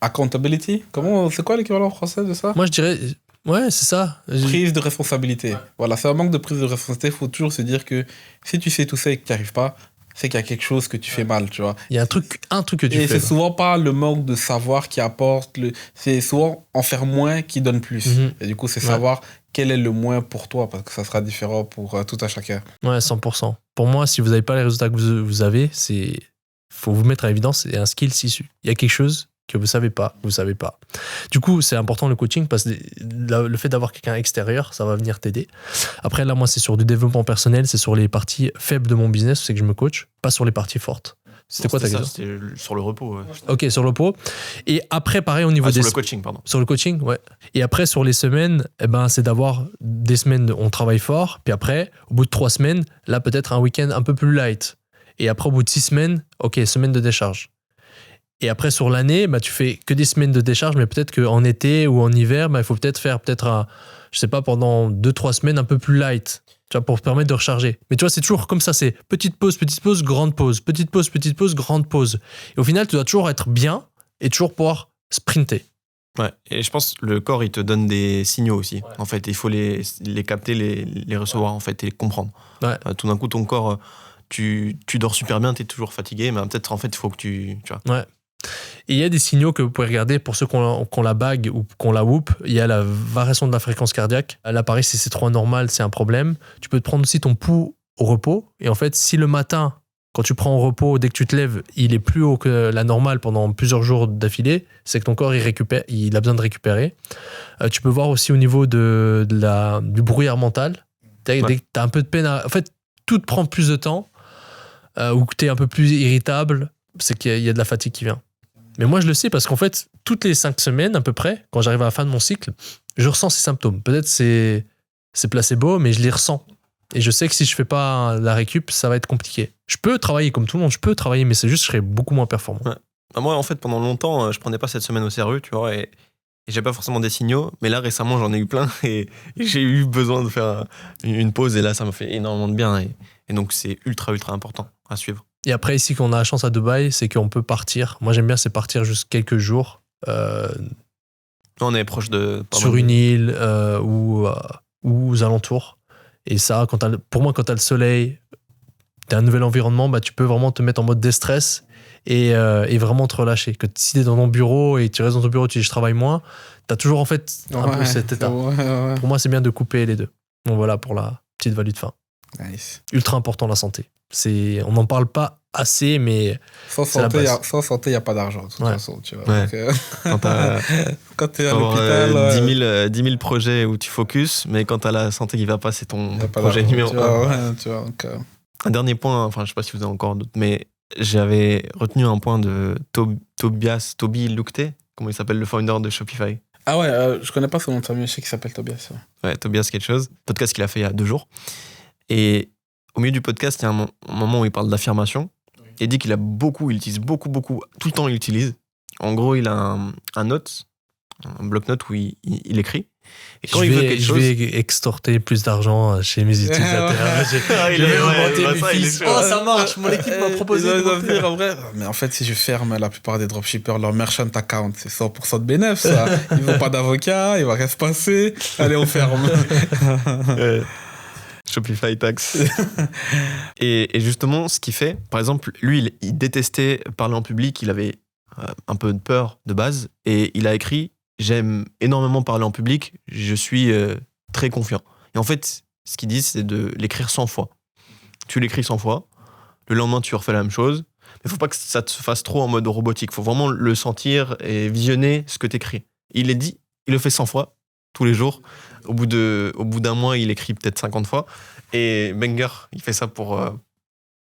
S1: accountability. C'est quoi l'équivalent français de ça?
S2: Moi, je dirais, ouais, c'est ça.
S1: Prise de responsabilité. Voilà, c'est un manque de prise de responsabilité. Il faut toujours se dire que si tu sais tout ça et que tu n'y arrives pas, c'est qu'il y a quelque chose que tu fais mal, tu vois.
S2: Il y a un truc que tu
S1: et
S2: fais.
S1: c'est souvent pas le manque de savoir qui apporte, c'est souvent en faire moins qui donne plus. Et du coup, c'est savoir quel est le moins pour toi, parce que ça sera différent pour tout à chacun.
S2: Ouais, 100%. Pour moi, si vous n'avez pas les résultats que vous avez, faut vous mettre à l'évidence, c'est un skill issu. Il y a quelque chose que vous savez pas. Du coup, c'est important le coaching parce que le fait d'avoir quelqu'un extérieur, ça va venir t'aider. Après, là, moi, c'est sur du développement personnel, c'est sur les parties faibles de mon business, c'est que je me coach, pas sur les parties fortes. C'était quoi ta question?
S3: C'était sur le repos. Ouais.
S2: Ok, sur le repos. Et après, pareil, au niveau
S3: sur le coaching, pardon.
S2: Sur le coaching, ouais. Et après, sur les semaines, c'est d'avoir des semaines où on travaille fort, puis après, au bout de 3 semaines, là, peut-être un week-end un peu plus light. Et après, au bout de 6 semaines, ok, semaine de décharge. Et après, sur l'année, tu fais que des semaines de décharge, mais peut-être qu'en été ou en hiver, il faut peut-être faire je sais pas, pendant 2-3 semaines un peu plus light, tu vois, pour permettre de recharger. Mais tu vois, c'est toujours comme ça, c'est petite pause, grande pause, petite pause, grande pause. Et au final, tu dois toujours être bien et toujours pouvoir sprinter.
S3: Ouais, et je pense que le corps, il te donne des signaux aussi. Ouais. En fait, il faut les capter, les recevoir, en fait, et les comprendre.
S2: Ouais.
S3: Tout d'un coup, ton corps, tu dors super bien, tu es toujours fatigué, mais peut-être, en fait, il faut que tu vois.
S2: Ouais. Et il y a des signaux que vous pouvez regarder pour ceux qui ont la bague ou qui ont la whoop. Il y a la variation de la fréquence cardiaque. Là, pareil, si c'est trop anormal, c'est un problème. Tu peux te prendre aussi ton pouls au repos. Et en fait, si le matin, quand tu prends au repos, dès que tu te lèves, il est plus haut que la normale pendant plusieurs jours d'affilée, c'est que ton corps, il a besoin de récupérer. Tu peux voir aussi au niveau du brouillard mental. Dès que tu as un peu de peine en fait, tout te prend plus de temps ou que tu es un peu plus irritable, c'est qu'il y a de la fatigue qui vient. Mais moi, je le sais parce qu'en fait, toutes les 5 semaines, à peu près, quand j'arrive à la fin de mon cycle, je ressens ces symptômes. Peut-être c'est placebo, mais je les ressens. Et je sais que si je fais pas la récup, ça va être compliqué. Je peux travailler comme tout le monde, mais c'est juste que je serai beaucoup moins performant.
S3: Ouais. Moi, en fait, pendant longtemps, je prenais pas cette semaine au sérieux, tu vois, et j'ai pas forcément des signaux. Mais là, récemment, j'en ai eu plein et j'ai eu besoin de faire une pause. Et là, ça m'a fait énormément de bien. Et donc, c'est ultra, ultra important à suivre.
S2: Et après, ici, quand on a la chance à Dubaï, c'est qu'on peut partir. Moi, j'aime bien, c'est partir juste quelques jours.
S3: On est proche de...
S2: Sur une île ou aux alentours. Et ça, pour moi, quand tu as le soleil, tu as un nouvel environnement, tu peux vraiment te mettre en mode déstress et vraiment te relâcher. Que si tu es dans ton bureau et tu restes dans ton bureau, tu dis je travaille moins, tu as toujours en fait un peu cet état. Ouais. Pour moi, c'est bien de couper les deux. Donc voilà pour la petite value de fin.
S1: Nice.
S2: Ultra important la santé. On n'en parle pas assez, mais
S1: sans santé, il n'y a pas d'argent, de toute façon. Tu vois.
S3: Ouais.
S1: Donc, quand tu es à
S3: l'hôpital... 10 000 projets où tu focuses, mais quand tu as la santé qui ne va pas, c'est ton projet numéro 1.
S1: Tu vois, donc,
S3: Un dernier point, je ne sais pas si vous avez encore d'autres, mais j'avais retenu un point de Toby Lütke, comment il s'appelle, le founder de Shopify.
S1: Ah ouais, je connais pas son nom de famille, je sais qu'il s'appelle Tobias.
S3: Ouais, Tobias quelque chose. Podcast qu'il a fait il y a 2 jours. Et au milieu du podcast, il y a un moment où il parle d'affirmation. Il dit qu'il il utilise beaucoup, tout le temps il utilise. En gros, il a un bloc-notes où il écrit. Et quand il veut quelque chose...
S2: Je vais extorter plus d'argent chez mes utilisateurs. Je vais augmenter mes fils. Ça marche, mon équipe m'a proposé de
S1: dire en vrai. Mais en fait, si je ferme la plupart des dropshippers, leur merchant account, c'est 100% de bénéf, ça. Ils n'ont pas d'avocat, il va rien se passer. Allez, on ferme.
S3: Shopify tax. et justement, ce qu'il fait, par exemple, lui, il détestait parler en public, il avait un peu de peur de base, et il a écrit « J'aime énormément parler en public, je suis très confiant ». Et en fait, ce qu'il dit, c'est de l'écrire 100 fois. Tu l'écris 100 fois, le lendemain, tu refais la même chose, mais il ne faut pas que ça te fasse trop en mode robotique, il faut vraiment le sentir et visionner ce que tu écris. Il le fait 100 fois, tous les jours. Au bout d'un mois, il écrit peut-être 50 fois. Et Wenger, il fait ça pour...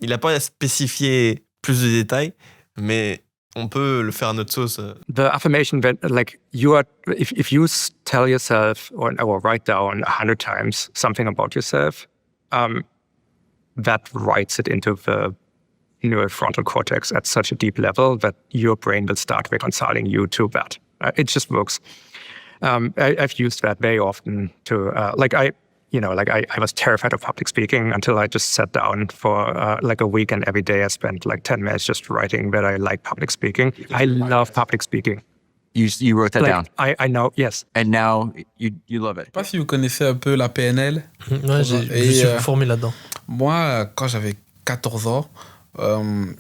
S3: il n'a pas spécifié plus de détails, mais on peut le faire à notre sauce.
S4: The affirmation, like if you tell yourself or write down 100 times something about yourself, that writes it into the neurofrontal cortex at such a deep level that your brain will start reconciling you to that. It just works. I've used that very often to, I was terrified of public speaking until I just sat down for a week, and every day I spent 10 minutes just writing that I like public speaking. I love public speaking.
S5: You wrote that down?
S4: I know, yes.
S5: And now you love it.
S1: Je sais pas si vous connaissez un peu la PNL.
S2: Ouais, je suis formé là-dedans.
S1: Moi, quand j'avais 14 ans,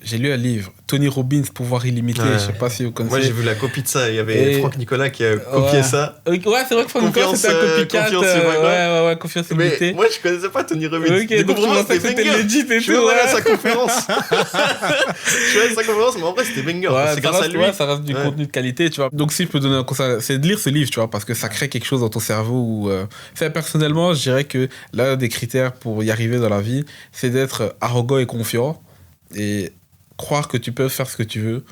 S1: j'ai lu un livre, Tony Robbins, Pouvoir illimité. Je sais pas si vous connaissez.
S3: Moi, j'ai vu la copie de ça. Il y avait Franck Nicolas qui a copié ça.
S1: Ouais, c'est vrai que Franck Nicolas, c'était un copycat. Confiance illimitée.
S3: Mais moi, je connaissais pas Tony Robbins.
S1: Du coup, vraiment, c'était legit et tout.
S3: Je suis allé à sa conférence. Mais en vrai, c'était banger. C'est grâce à lui.
S1: Ça reste du contenu de qualité, tu vois. Donc, si je peux donner un conseil, c'est de lire ce livre, tu vois, parce que ça crée quelque chose dans ton cerveau. Personnellement, je dirais que l'un des critères pour y arriver dans la vie, c'est d'être arrogant et confiant. Et croire que tu peux faire ce que tu veux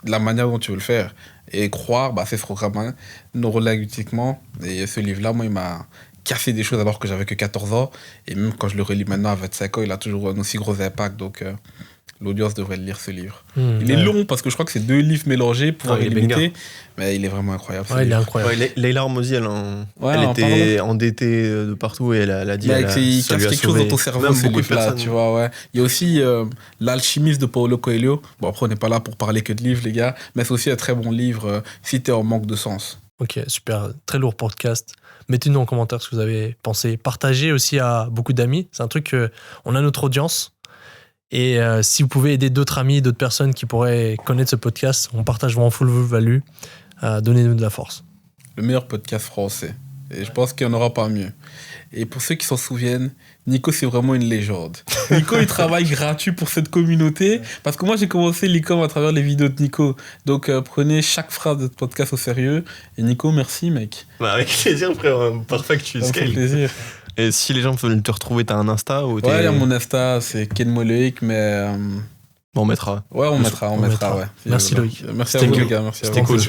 S1: de la manière dont tu veux le faire. Et croire, c'est se programmer neurolinguistiquement. Et ce livre-là, moi, il m'a cassé des choses alors que j'avais que 14 ans. Et même quand je le relis maintenant à 25 ans, il a toujours un aussi gros impact. Donc, l'audience devrait lire ce livre.
S2: Hmm.
S1: Il est long parce que je crois que c'est 2 livres mélangés pour
S3: il est
S1: limiter, mais il est vraiment incroyable. ce
S2: Ouais, il est
S1: livre.
S2: incroyable.
S3: Ouais, Leila Hormozy, elle
S1: en
S3: était endettée de partout et elle a dit
S1: Mec, il
S3: ça
S1: casse
S3: lui a
S1: quelque chose
S3: sauvé
S1: dans ton cerveau,
S3: même
S1: ce
S3: beaucoup de
S1: livre-là,
S3: personnes.
S1: tu vois, ouais. Il y a aussi L'Alchimiste de Paulo Coelho. Bon, après, on n'est pas là pour parler que de livres, les gars, mais c'est aussi un très bon livre si t'es en manque de sens.
S2: Ok, super. Très lourd podcast. Mettez-nous en commentaire ce que vous avez pensé. Partagez aussi à beaucoup d'amis. C'est un truc que on a notre audience. Et si vous pouvez aider d'autres amis, d'autres personnes qui pourraient connaître ce podcast, on partage vraiment full value. Donnez-nous de la force.
S1: Le meilleur podcast français. Et je pense qu'il n'y en aura pas mieux. Et pour ceux qui s'en souviennent, Nico, c'est vraiment une légende. Nico, il travaille gratuit pour cette communauté. Parce que moi, j'ai commencé l'e-com à travers les vidéos de Nico. Donc, prenez chaque phrase de ce podcast au sérieux. Et Nico, merci, mec.
S3: Bah, avec plaisir, frère. Parfait que tu
S1: Ça me fait
S3: scales.
S1: plaisir.
S3: Et si les gens veulent te retrouver, t'as un Insta ou
S1: Ouais, il y a mon Insta, c'est Ken Moleik, mais...
S3: Bon, on mettra.
S1: ouais, on mettra,
S2: mettra.
S1: ouais.
S2: Merci,
S1: Voilà.
S2: Loïc.
S1: Merci à
S2: C'était
S1: vous,
S2: cool.
S1: les gars. Merci à
S3: C'était
S1: vous.
S3: cool.